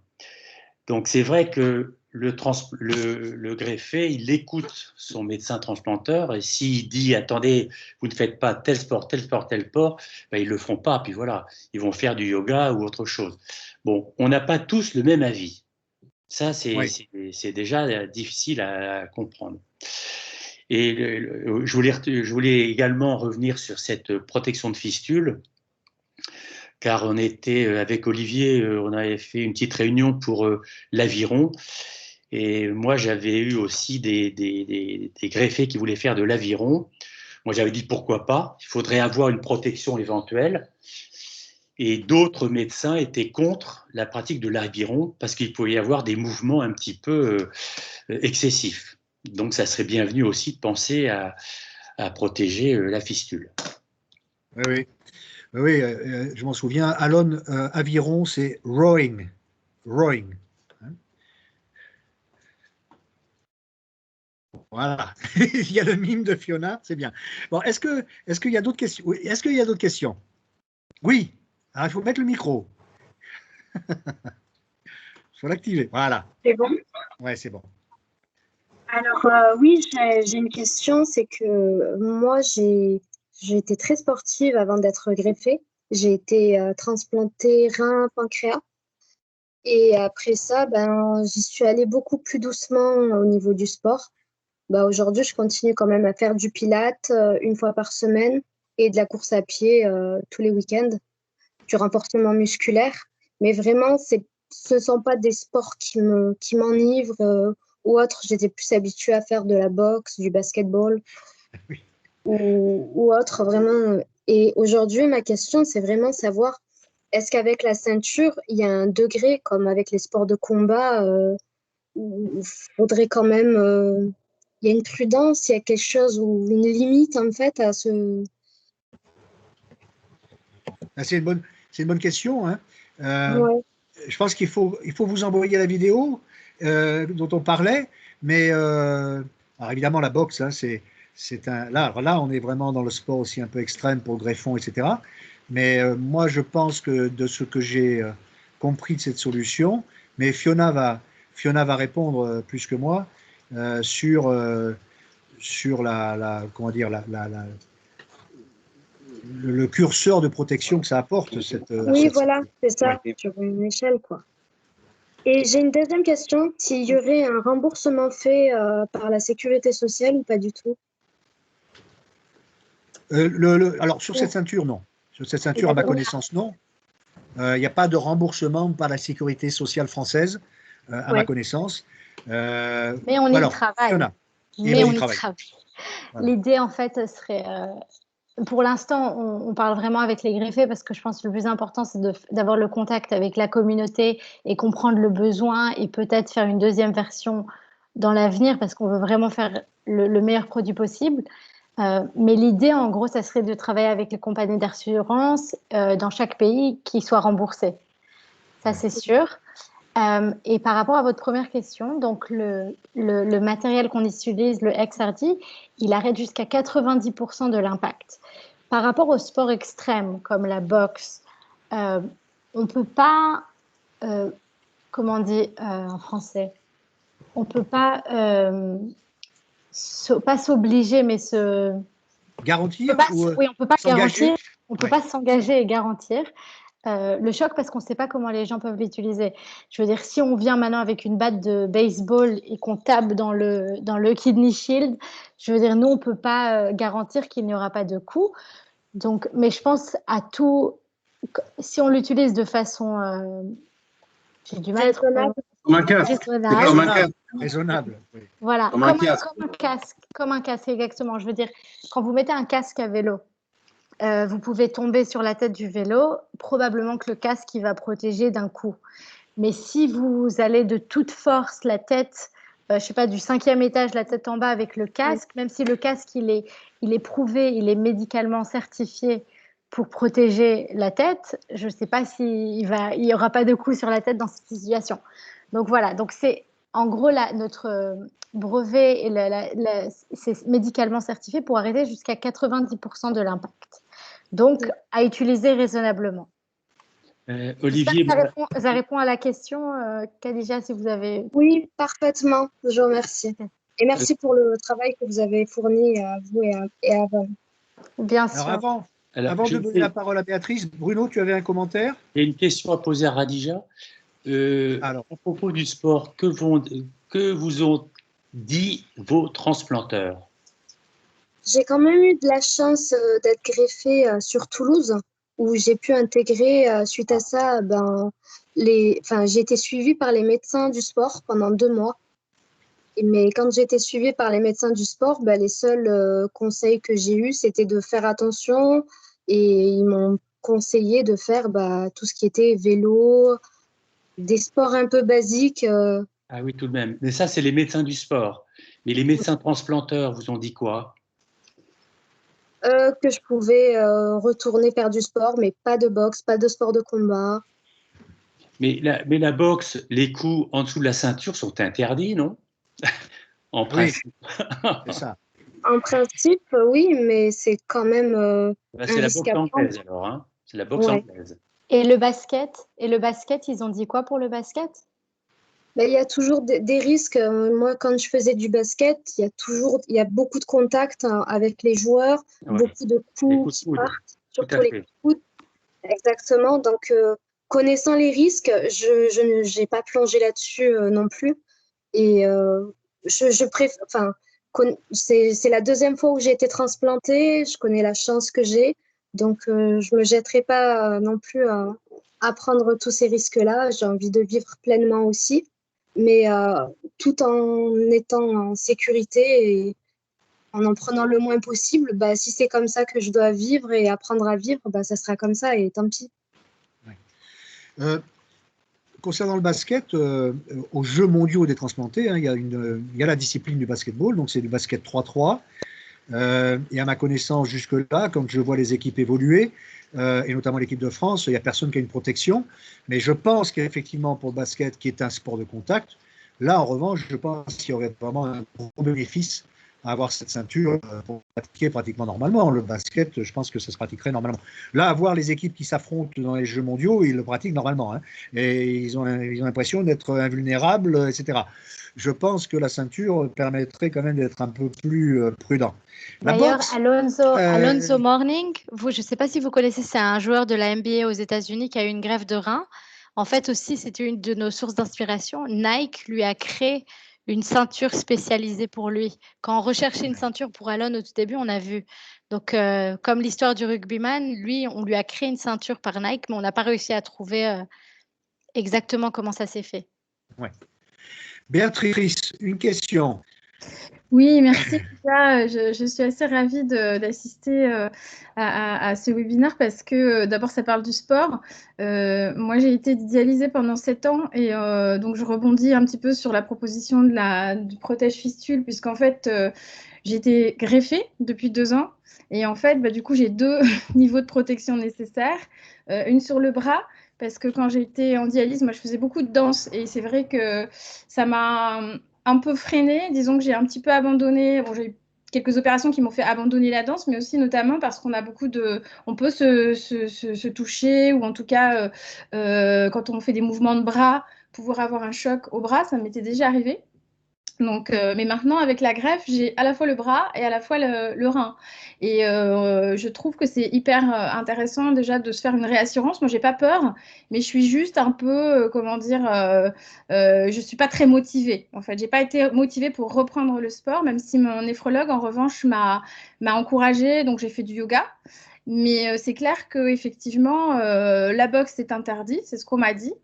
Donc c'est vrai que le greffé, il écoute son médecin transplanteur, et s'il dit « attendez, vous ne faites pas tel sport, tel sport, tel sport », ben, ils ne le feront pas, puis voilà, ils vont faire du yoga ou autre chose. Bon, on n'a pas tous le même avis. Ça, c'est déjà difficile à comprendre. Et je voulais également revenir sur cette protection de fistule, car on était avec Olivier, on avait fait une petite réunion pour l'aviron, et moi j'avais eu aussi des greffés qui voulaient faire de l'aviron. Moi j'avais dit pourquoi pas, il faudrait avoir une protection éventuelle, et d'autres médecins étaient contre la pratique de l'aviron parce qu'il pouvait y avoir des mouvements un petit peu excessifs. Donc ça serait bienvenu aussi de penser à protéger la fistule. Oui, oui. Oui, je m'en souviens. Alon, aviron, c'est rowing. Rowing. Hein? Voilà. Il y a le mime de Fiona, c'est bien. Bon, est-ce qu'il y a d'autres questions? Oui. Est-ce qu'il y a d'autres questions? Oui. Alors, il faut mettre le micro. Il faut l'activer. Voilà. C'est bon? Ouais, c'est bon. Alors, oui, j'ai une question. C'est que moi, j'ai été très sportive avant d'être greffée. j'ai été transplantée rein-pancréas. Et après ça, j'y suis allée beaucoup plus doucement au niveau du sport. Aujourd'hui, je continue quand même à faire du pilates 1 fois par semaine et de la course à pied tous les week-ends, du renforcement musculaire. Mais vraiment, ce ne sont pas des sports qui m'enivrent ou autre. J'étais plus habituée à faire de la boxe, du basketball ou autre, vraiment. Et aujourd'hui, ma question, c'est vraiment savoir, est-ce qu'avec la ceinture, il y a un degré, comme avec les sports de combat, où il faudrait quand même... il y a une prudence, il y a quelque chose ou une limite, en fait, à ce... C'est une bonne question. Hein. Ouais. Je pense qu'il faut vous envoyer la vidéo dont on parlait, mais alors évidemment, la boxe, hein, là, on est vraiment dans le sport aussi un peu extrême pour le greffon, etc. Mais moi, je pense que de ce que j'ai compris de cette solution, mais Fiona va répondre plus que moi sur comment dire, le curseur de protection que ça apporte. Oui, voilà, c'est ça, sur une échelle, quoi. Et j'ai une deuxième question, s'il y aurait un remboursement fait par la sécurité sociale ou pas du tout? Alors, sur cette ceinture, non. Sur cette ceinture, à ma connaissance, non. Il n'y a pas de remboursement par la sécurité sociale française, à ma connaissance. Mais on y travaille. Mais on y travaille. Voilà. L'idée, en fait, serait... pour l'instant, on parle vraiment avec les greffés parce que je pense que le plus important, c'est d'avoir le contact avec la communauté et comprendre le besoin et peut-être faire une deuxième version dans l'avenir parce qu'on veut vraiment faire le meilleur produit possible. Mais l'idée, en gros, ça serait de travailler avec les compagnies d'assurance dans chaque pays qui soient remboursées. Ça, c'est sûr. Et par rapport à votre première question, donc le matériel qu'on utilise, le XRD, il arrête jusqu'à 90% de l'impact. Par rapport au sport extrême, comme la boxe, on ne peut pas, comment on dit en français, on ne peut pas, pas s'obliger, mais se... Garantir oui, on ne peut pas garantir, on ne peut pas s'engager et garantir. Le choc parce qu'on ne sait pas comment les gens peuvent l'utiliser. Je veux dire, si on vient maintenant avec une batte de baseball et qu'on tape dans le Kidney Shield, je veux dire, nous, on ne peut pas garantir qu'il n'y aura pas de coup. Donc, mais je pense à tout, si on l'utilise de façon, j'ai du mal à trouver. Raisonnable. Oui. Voilà, comme un casque, exactement. Je veux dire, quand vous mettez un casque à vélo, vous pouvez tomber sur la tête du vélo, probablement que le casque il va protéger d'un coup. Mais si vous allez de toute force la tête, je sais pas, du 5e étage, la tête en bas avec le casque, même si le casque il est prouvé, il est médicalement certifié pour protéger la tête, je ne sais pas s'il y aura pas de coup sur la tête dans cette situation. Donc voilà, donc c'est en gros notre brevet c'est médicalement certifié pour arrêter jusqu'à 90% de l'impact. Donc, à utiliser raisonnablement. Olivier, ça répond à la question, Khadija, si vous avez... Oui, parfaitement. Je vous remercie. Et merci pour le travail que vous avez fourni à vous et à vous. Bien sûr. Alors avant de donner la parole à Béatrice, Bruno, tu avais un commentaire? J'ai une question à poser à Khadija. À propos du sport, que vous ont dit vos transplanteurs? J'ai quand même eu de la chance d'être greffée sur Toulouse, où j'ai pu intégrer, suite à ça, j'ai été suivie par les médecins du sport pendant 2 mois. Mais quand j'ai été suivie par les médecins du sport, les seuls conseils que j'ai eus, c'était de faire attention et ils m'ont conseillé de faire tout ce qui était vélo, des sports un peu basiques. Ah oui, tout de même. Mais ça, c'est les médecins du sport. Mais les médecins transplanteurs vous ont dit quoi? Que je pouvais retourner faire du sport, mais pas de boxe, pas de sport de combat. Mais la boxe, les coups en dessous de la ceinture sont interdits, non? En principe. C'est ça. En principe, oui, mais c'est quand même c'est la boxe anglaise, alors. Hein, c'est la boxe anglaise. Et le basket, ils ont dit quoi pour le basket? Il y a toujours des risques. Moi, quand je faisai du basket, il y a beaucoup de contacts avec les joueurs, beaucoup de coups qui partent, surtout les coups. Exactement. Donc, connaissant les risques, je n'ai pas plongé là-dessus non plus. Et je préfère, enfin, c'est la deuxième fois où j'ai été transplantée. Je connais la chance que j'ai. Donc, je me jetterai pas non plus à prendre tous ces risques-là. J'ai envie de vivre pleinement aussi, mais tout en étant en sécurité et en prenant le moins possible. Bah, si c'est comme ça que je dois vivre et apprendre à vivre, bah, ça sera comme ça et tant pis. Ouais. Concernant le basket, aux Jeux mondiaux des transplantés, hein, il y a la discipline du basketball, donc c'est du basket 3-3. Et à ma connaissance, jusque-là, quand je vois les équipes évoluer, et notamment l'équipe de France, il n'y a personne qui a une protection. Mais je pense qu'effectivement, pour le basket, qui est un sport de contact, là, en revanche, je pense qu'il y aurait vraiment un gros bénéfice à avoir cette ceinture pour pratiquer pratiquement normalement. Le basket, je pense que ça se pratiquerait normalement. Là, avoir les équipes qui s'affrontent dans les Jeux mondiaux, ils le pratiquent normalement. Hein, et ils ont l'impression d'être invulnérables, etc. Je pense que la ceinture permettrait quand même d'être un peu plus prudent. D'ailleurs, Alonso Mourning, je ne sais pas si vous connaissez, c'est un joueur de la NBA aux États-Unis qui a eu une greffe de rein. En fait, aussi, c'était une de nos sources d'inspiration. Nike lui a créé une ceinture spécialisée pour lui. Quand on recherchait une ceinture pour Alon au tout début, on a vu. Donc, comme l'histoire du rugbyman, lui, on lui a créé une ceinture par Nike, mais on n'a pas réussi à trouver exactement comment ça s'est fait. Ouais. Béatrice, une question. Oui, merci. Je suis assez ravie d'assister à ce webinaire parce que d'abord, ça parle du sport. Moi, j'ai été dialysée pendant 7 ans et donc je rebondis un petit peu sur la proposition du protège fistule puisqu'en fait, j'ai été greffée depuis 2 ans et en fait, du coup, j'ai 2 niveaux de protection nécessaires. Une sur le bras parce que quand j'ai été en dialyse, moi, je faisais beaucoup de danse et c'est vrai que ça m'a un peu freiné. Disons que j'ai un petit peu abandonné. Bon, j'ai eu quelques opérations qui m'ont fait abandonner la danse, mais aussi notamment parce qu'on a beaucoup de... On peut se toucher ou en tout cas, quand on fait des mouvements de bras, pouvoir avoir un choc au bras, ça m'était déjà arrivé. Donc, mais maintenant, avec la greffe, j'ai à la fois le bras et à la fois le rein. Et je trouve que c'est hyper intéressant déjà de se faire une réassurance. Moi, j'ai pas peur, mais je suis juste un peu, comment dire, je suis pas très motivée. En fait, j'ai pas été motivée pour reprendre le sport, même si mon néphrologue, en revanche, m'a encouragée. Donc, j'ai fait du yoga. Mais c'est clair que effectivement, la boxe est interdit, c'est ce qu'on m'a dit.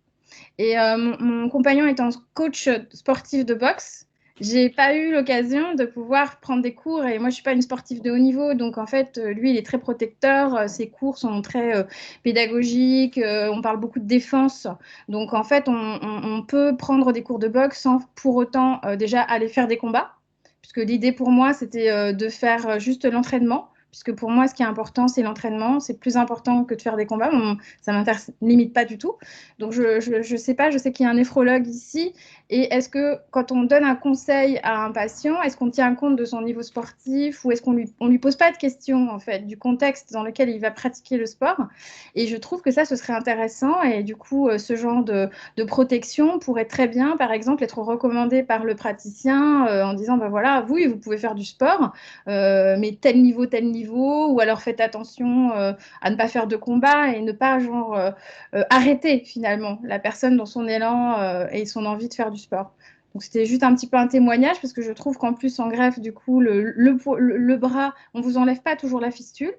Et mon compagnon étant coach sportif de boxe, j'ai pas eu l'occasion de pouvoir prendre des cours et moi je suis pas une sportive de haut niveau, donc en fait lui il est très protecteur, ses cours sont très pédagogiques, on parle beaucoup de défense, donc en fait on peut prendre des cours de boxe sans pour autant déjà aller faire des combats, puisque l'idée pour moi c'était de faire juste l'entraînement. Puisque pour moi, ce qui est important, c'est l'entraînement. C'est plus important que de faire des combats. Ça ne m'intéresse limite pas du tout. Donc, je sais pas, je sais qu'il y a un néphrologue ici. Et est-ce que quand on donne un conseil à un patient, est-ce qu'on tient compte de son niveau sportif ou est-ce qu'on lui pose pas de questions, en fait, du contexte dans lequel il va pratiquer le sport? Et je trouve que ça, ce serait intéressant. Et du coup, ce genre de protection pourrait très bien, par exemple, être recommandé par le praticien en disant, ben voilà, vous pouvez faire du sport, mais tel niveau, ou alors faites attention à ne pas faire de combat et ne pas arrêter finalement la personne dans son élan et son envie de faire du sport. Donc c'était juste un petit peu un témoignage parce que je trouve qu'en plus en greffe, du coup, le bras, on ne vous enlève pas toujours la fistule.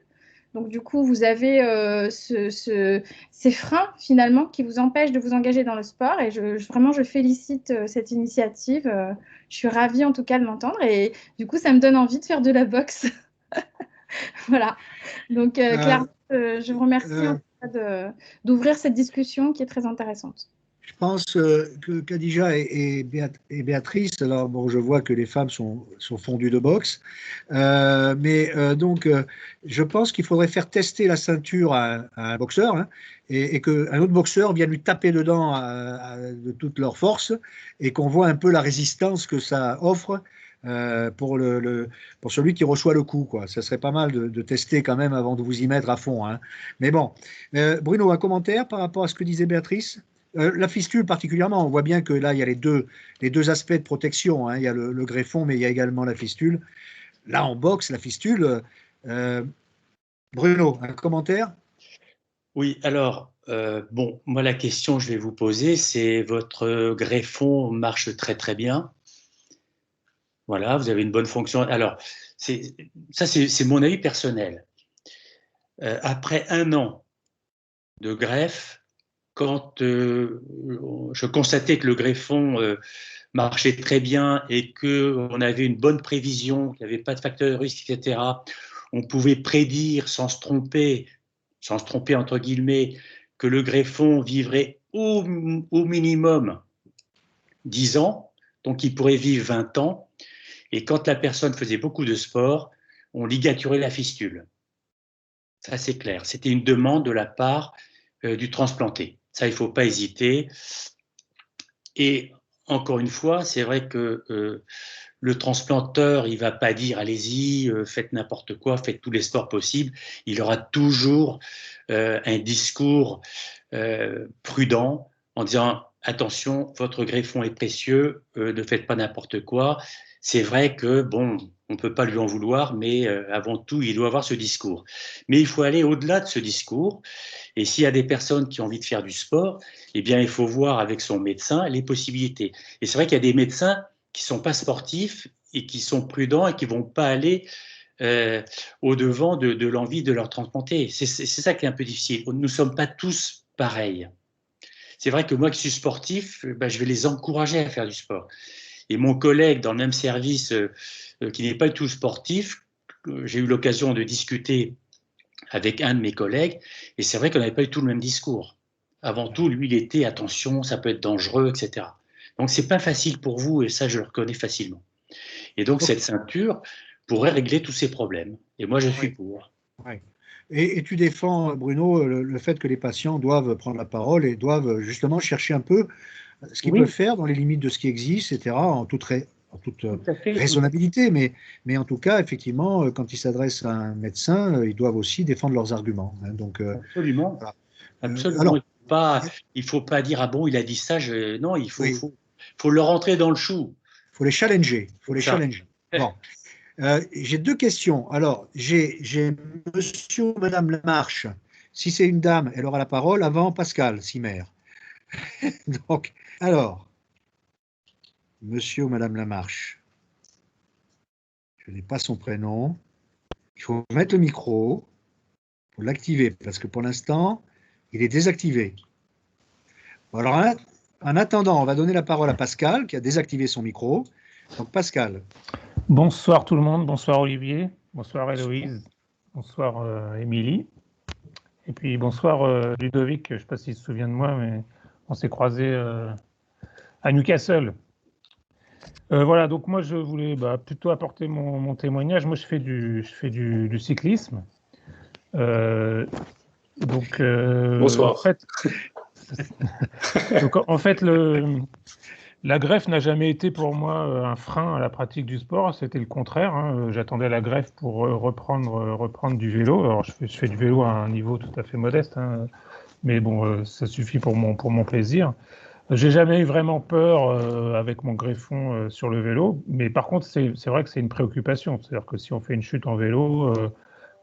Donc du coup, vous avez ces freins finalement qui vous empêchent de vous engager dans le sport. Et vraiment, je félicite cette initiative. Je suis ravie en tout cas de l'entendre. Et du coup, ça me donne envie de faire de la boxe. Voilà. Donc, Claire, je vous remercie d'ouvrir cette discussion qui est très intéressante. Je pense que Khadija et Béatrice, alors bon, je vois que les femmes sont fondues de boxe, donc je pense qu'il faudrait faire tester la ceinture à un boxeur hein, et qu'un autre boxeur vienne lui taper dedans de toute leur force et qu'on voit un peu la résistance que ça offre pour celui qui reçoit le coup, quoi. Ça serait pas mal de tester quand même avant de vous y mettre à fond. Hein. Mais bon, Bruno, un commentaire par rapport à ce que disait Béatrice? La fistule particulièrement, on voit bien que là, il y a les deux aspects de protection. Hein. Il y a le greffon, mais il y a également la fistule. Là, en boxe, la fistule. Bruno, un commentaire? Oui, alors, bon, moi la question que je vais vous poser, c'est votre greffon marche très très bien. Voilà, vous avez une bonne fonction. Alors, ça c'est mon avis personnel. Après 1 an de greffe, quand je constatais que le greffon marchait très bien et qu'on avait une bonne prévision, qu'il n'y avait pas de facteur de risque, etc., on pouvait prédire sans se tromper entre guillemets, que le greffon vivrait au minimum 10 ans, donc il pourrait vivre 20 ans. Et quand la personne faisait beaucoup de sport, on ligaturait la fistule. Ça, c'est clair. C'était une demande de la part du transplanté. Ça, il ne faut pas hésiter. Et encore une fois, c'est vrai que le transplanteur, il ne va pas dire allez-y, faites n'importe quoi, faites tous les sports possibles. Il aura toujours un discours prudent en disant attention, votre greffon est précieux, ne faites pas n'importe quoi. C'est vrai que, bon, on ne peut pas lui en vouloir, mais avant tout, il doit avoir ce discours. Mais il faut aller au-delà de ce discours. Et s'il y a des personnes qui ont envie de faire du sport, eh bien, il faut voir avec son médecin les possibilités. Et c'est vrai qu'il y a des médecins qui ne sont pas sportifs et qui sont prudents et qui ne vont pas aller au-devant de l'envie de leur transplanter. C'est ça qui est un peu difficile. Nous ne sommes pas tous pareils. C'est vrai que moi qui suis sportif, je vais les encourager à faire du sport. Et mon collègue dans le même service qui n'est pas du tout sportif, j'ai eu l'occasion de discuter avec un de mes collègues, et c'est vrai qu'on n'avait pas du tout le même discours. Avant tout, lui, il était attention, ça peut être dangereux, etc. Donc, c'est pas facile pour vous, et ça, je le reconnais facilement. Et donc, cette ceinture pourrait régler tous ces problèmes. Et moi, je suis pour. Ouais. Et tu défends, Bruno, le fait que les patients doivent prendre la parole et doivent justement chercher un peu ce qu'ils peuvent faire dans les limites de ce qui existe, etc., en toute raisonnabilité. Mais en tout cas, effectivement, quand ils s'adressent à un médecin, ils doivent aussi défendre leurs arguments. Hein, donc, absolument. Voilà. Absolument. Alors, il ne faut pas dire ah bon, il a dit ça. Non, il faut leur rentrer dans le chou. Il faut les challenger. Bon. J'ai 2 questions. Alors, j'ai monsieur ou madame Lamarche. Si c'est une dame, elle aura la parole avant Pascal Simer. Donc, alors, monsieur ou madame Lamarche. Je n'ai pas son prénom. Il faut mettre le micro. Il faut l'activer parce que pour l'instant, il est désactivé. Alors, en attendant, on va donner la parole à Pascal qui a désactivé son micro. Donc, Pascal. Bonsoir tout le monde, bonsoir Olivier, bonsoir Héloïse, bonsoir Émilie, et puis bonsoir Ludovic, je ne sais pas s'il se souvient de moi, mais on s'est croisés à Newcastle. Voilà, donc moi je voulais plutôt apporter mon témoignage. Moi je fais du cyclisme. Bonsoir. En fait la greffe n'a jamais été pour moi un frein à la pratique du sport, c'était le contraire. Hein. J'attendais la greffe pour reprendre du vélo. Alors je fais du vélo à un niveau tout à fait modeste, hein. Mais bon, ça suffit pour mon plaisir. J'ai jamais eu vraiment peur avec mon greffon sur le vélo, mais par contre c'est vrai que c'est une préoccupation. C'est-à-dire que si on fait une chute en vélo,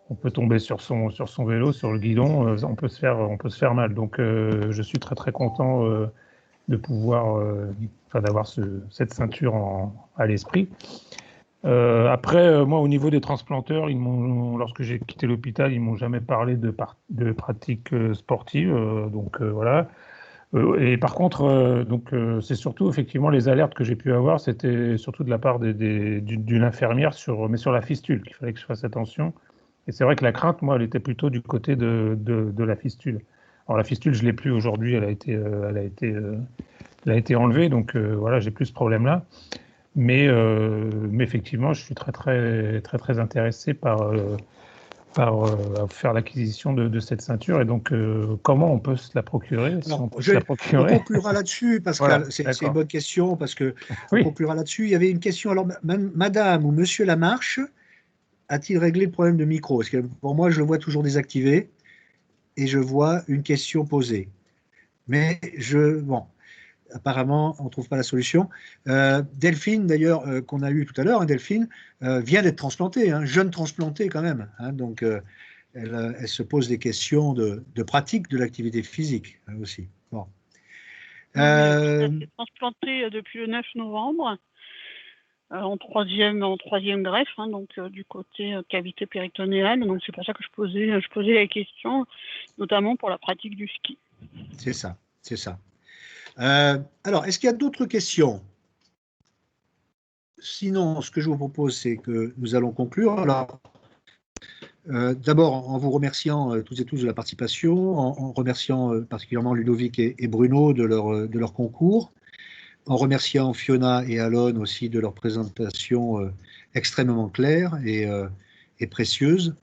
on peut tomber sur son vélo, sur le guidon, on peut se faire mal. Donc je suis très très content de pouvoir, d'avoir cette ceinture à l'esprit. Après, moi, au niveau des transplanteurs, lorsque j'ai quitté l'hôpital, ils m'ont jamais parlé de pratique sportive, donc voilà. Et par contre, c'est surtout effectivement les alertes que j'ai pu avoir, c'était surtout de la part d'une infirmière sur la fistule, qu'il fallait que je fasse attention. Et c'est vrai que la crainte, moi, elle était plutôt du côté de la fistule. Alors la fistule, je l'ai plus aujourd'hui, elle a été enlevée, donc voilà, j'ai plus ce problème-là. Mais effectivement, je suis très très très très intéressé par faire l'acquisition de cette ceinture. Et donc, comment on peut se la procurer, on conclura là-dessus, Pascal. Voilà, c'est une bonne question, parce que on conclura là-dessus. Il y avait une question. Alors, madame ou monsieur Lamarche a-t-il réglé le problème de micro? Parce que pour moi, je le vois toujours désactivé et je vois une question posée. Mais apparemment, on ne trouve pas la solution. Delphine, d'ailleurs, qu'on a eu tout à l'heure, Delphine, vient d'être transplantée, jeune transplantée quand même. Donc, elle se pose des questions de pratique de l'activité physique aussi. Bon. Elle s'est transplantée depuis le 9 novembre en troisième greffe, hein, donc du côté cavité péritonéale. Donc c'est pour ça que je posais la question, notamment pour la pratique du ski. C'est ça, c'est ça. Alors, est-ce qu'il y a d'autres questions? Sinon, ce que je vous propose, c'est que nous allons conclure. Alors, d'abord, en vous remerciant toutes et tous de la participation, en remerciant particulièrement Ludovic et Bruno de leur concours, en remerciant Fiona et Alon aussi de leur présentation extrêmement claire et précieuse.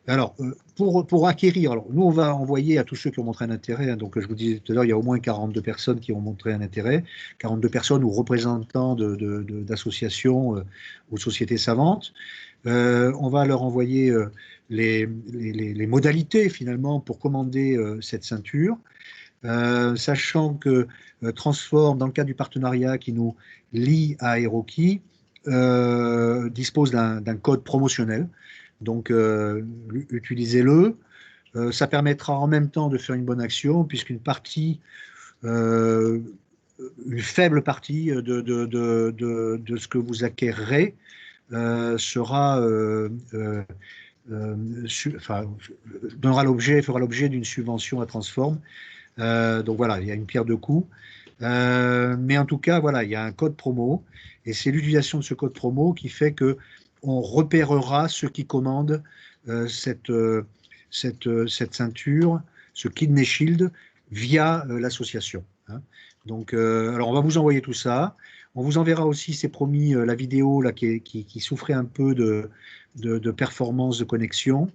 Alors, pour acquérir, alors nous on va envoyer à tous ceux qui ont montré un intérêt, hein, donc je vous disais tout à l'heure, il y a au moins 42 personnes qui ont montré un intérêt, 42 personnes ou représentants d'associations ou sociétés savantes. On va leur envoyer les modalités finalement pour commander cette ceinture, sachant que Transform, dans le cadre du partenariat qui nous lie à Aeroki, dispose d'un code promotionnel. Donc, utilisez-le. Ça permettra en même temps de faire une bonne action, puisqu'une partie, une faible partie de ce que vous acquérerez fera l'objet d'une subvention à Transform. Donc voilà, il y a une pierre deux coups. Mais en tout cas, voilà, il y a un code promo, et c'est l'utilisation de ce code promo qui fait que on repérera ceux qui commandent cette ceinture, ce Kidney Shield, via l'association. Hein. Donc, alors on va vous envoyer tout ça. On vous enverra aussi, c'est promis, la vidéo là, qui souffrait un peu de performance de connexion,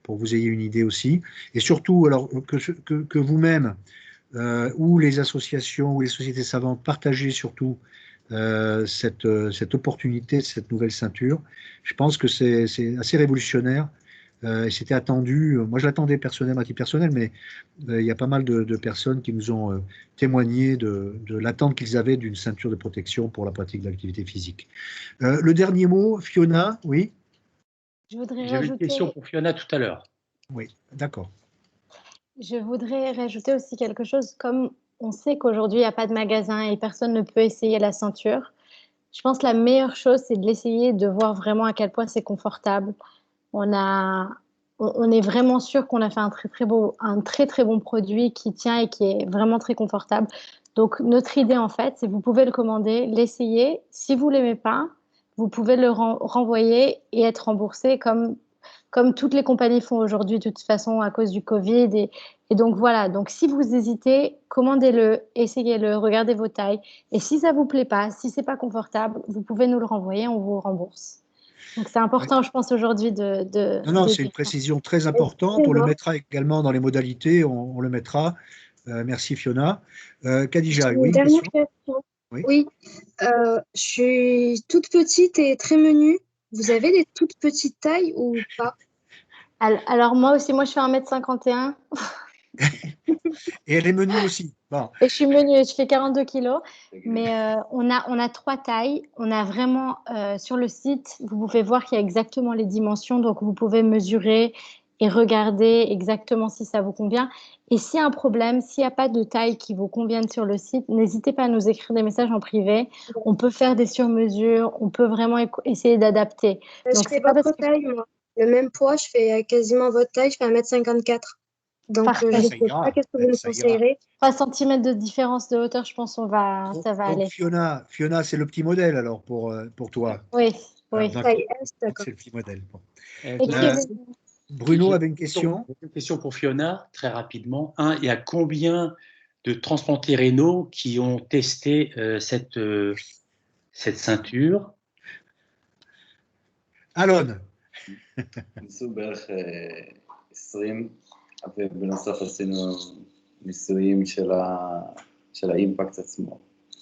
pour que vous ayez une idée aussi. Et surtout, alors, que vous-même, ou les associations, ou les sociétés savantes, partagez surtout cette opportunité, cette nouvelle ceinture. Je pense que c'est assez révolutionnaire et c'était attendu. Moi, je l'attendais personnellement, à titre personnel, mais il y a pas mal de personnes qui nous ont témoigné de l'attente qu'ils avaient d'une ceinture de protection pour la pratique de l'activité physique. Le dernier mot, Fiona, oui? J'avais une question pour Fiona tout à l'heure. Oui, d'accord. Je voudrais rajouter aussi quelque chose. Comme on sait qu'aujourd'hui, il n'y a pas de magasin et personne ne peut essayer la ceinture, je pense que la meilleure chose, c'est de l'essayer, de voir vraiment à quel point c'est confortable. On est vraiment sûr qu'on a fait un très bon produit qui tient et qui est vraiment très confortable. Donc, notre idée, en fait, c'est que vous pouvez le commander, l'essayer. Si vous ne l'aimez pas, vous pouvez le renvoyer et être remboursé comme toutes les compagnies font aujourd'hui, de toute façon, à cause du Covid. Et donc, voilà. Donc, si vous hésitez, commandez-le, essayez-le, regardez vos tailles. Et si ça ne vous plaît pas, si ce n'est pas confortable, vous pouvez nous le renvoyer, on vous rembourse. Donc, c'est important, je pense, aujourd'hui Non, c'est une précision très importante. On le mettra également dans les modalités, on le mettra. Merci, Fiona. Khadija, oui, dernière question. Oui, je suis toute petite et très menue. Vous avez des toutes petites tailles ou pas? Alors, moi aussi, je fais 1m51. Et elle est menue aussi. Bon. Et je suis menue, je fais 42 kilos. Mais on a 3 tailles. On a vraiment, sur le site, vous pouvez voir qu'il y a exactement les dimensions. Donc, vous pouvez mesurer et regarder exactement si ça vous convient. Et s'il y a un problème, s'il n'y a pas de taille qui vous convienne sur le site, n'hésitez pas à nous écrire des messages en privé. On peut faire des sur-mesures. On peut vraiment essayer d'adapter. Je fais votre taille, moi. Le même poids, je fais quasiment votre taille. Je fais 1m54. Donc, je ne sais pas, qu'est-ce que vous me conseillerez? 3 cm de différence de hauteur, je pense ça va aller. Fiona, c'est le petit modèle alors pour toi. Oui. C'est le petit modèle. Bon. Bruno avait une question. Une question pour Fiona, très rapidement. Il y a combien de transplantés rénaux qui ont testé cette ceinture? Alon.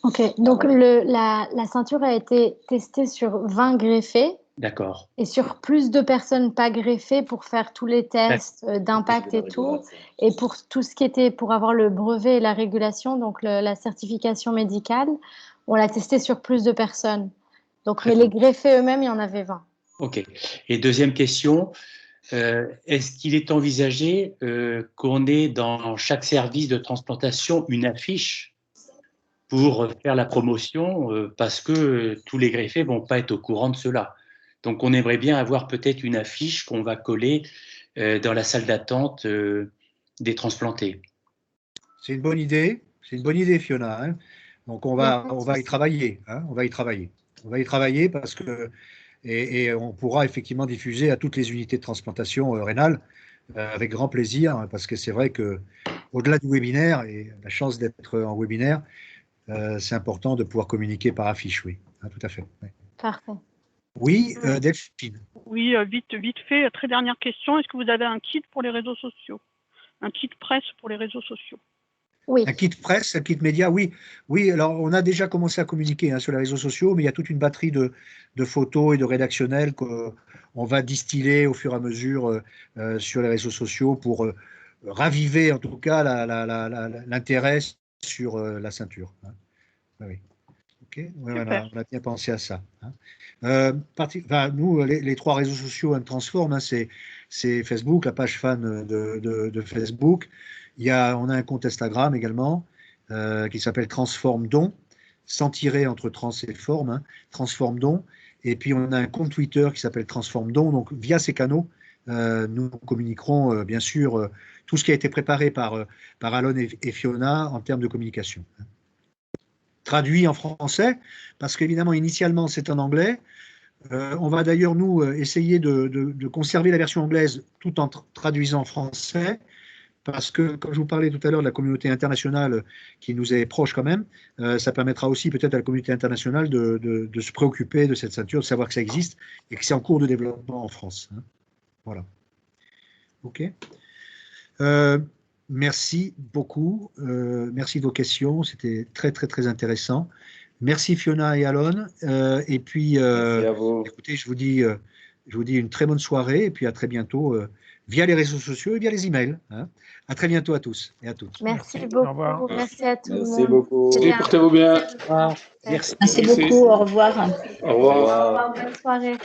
Ok, donc la ceinture a été testée sur 20 greffés. D'accord. Et sur plus de personnes pas greffées pour faire tous les tests d'impact et tout. Et pour tout ce qui était pour avoir le brevet et la régulation, donc la certification médicale, on l'a testé sur plus de personnes. Donc, mais les greffés eux-mêmes, il y en avait 20. Ok. Et deuxième question, est-ce qu'il est envisagé qu'on ait dans chaque service de transplantation une affiche pour faire la promotion, parce que tous les greffés ne vont pas être au courant de cela. Donc, on aimerait bien avoir peut-être une affiche qu'on va coller dans la salle d'attente des transplantés. C'est une bonne idée. C'est une bonne idée, Fiona. Hein. Donc, on va y travailler. Hein. On va y travailler parce que et on pourra effectivement diffuser à toutes les unités de transplantation rénale avec grand plaisir, hein, parce que c'est vrai que au-delà du webinaire et la chance d'être en webinaire, c'est important de pouvoir communiquer par affiche, oui, hein, tout à fait. Oui. Parfait. Oui, Delphine. Oui, vite fait, très dernière question. Est-ce que vous avez un kit pour les réseaux sociaux? Un kit presse pour les réseaux sociaux? Oui. Un kit presse, un kit média, oui. Oui, alors on a déjà commencé à communiquer sur les réseaux sociaux, mais il y a toute une batterie de photos et de rédactionnels qu'on va distiller au fur et à mesure sur les réseaux sociaux pour raviver en tout cas l'intérêt sur la ceinture. Hein. Oui. Ok, ouais, on a bien pensé à ça. Hein. Nous, les trois réseaux sociaux Transform, hein, c'est Facebook, la page fan de Facebook. On a un compte Instagram également qui s'appelle Transform Don, sans tirer entre trans et forme, hein, Transform Don. Et puis on a un compte Twitter qui s'appelle Transform Don. Donc via ces canaux, nous communiquerons bien sûr tout ce qui a été préparé par Alon et Fiona en termes de communication. Traduit en français, parce qu'évidemment, initialement, c'est en anglais. On va d'ailleurs, nous, essayer de conserver la version anglaise tout en traduisant en français, parce que, comme je vous parlais tout à l'heure de la communauté internationale qui nous est proche quand même, ça permettra aussi peut-être à la communauté internationale de se préoccuper de cette ceinture, de savoir que ça existe et que c'est en cours de développement en France. Hein. Voilà. OK. Merci beaucoup. Merci de vos questions. C'était très, très, très intéressant. Merci Fiona et Alon. Et puis, écoutez, je vous dis une très bonne soirée et puis à très bientôt via les réseaux sociaux et via les emails. Hein. À très bientôt à tous et à toutes. Merci beaucoup. Au revoir. Merci à tout le monde. Merci beaucoup. Portez-vous bien. Merci. Merci beaucoup. Au revoir. Au revoir. Bonne soirée.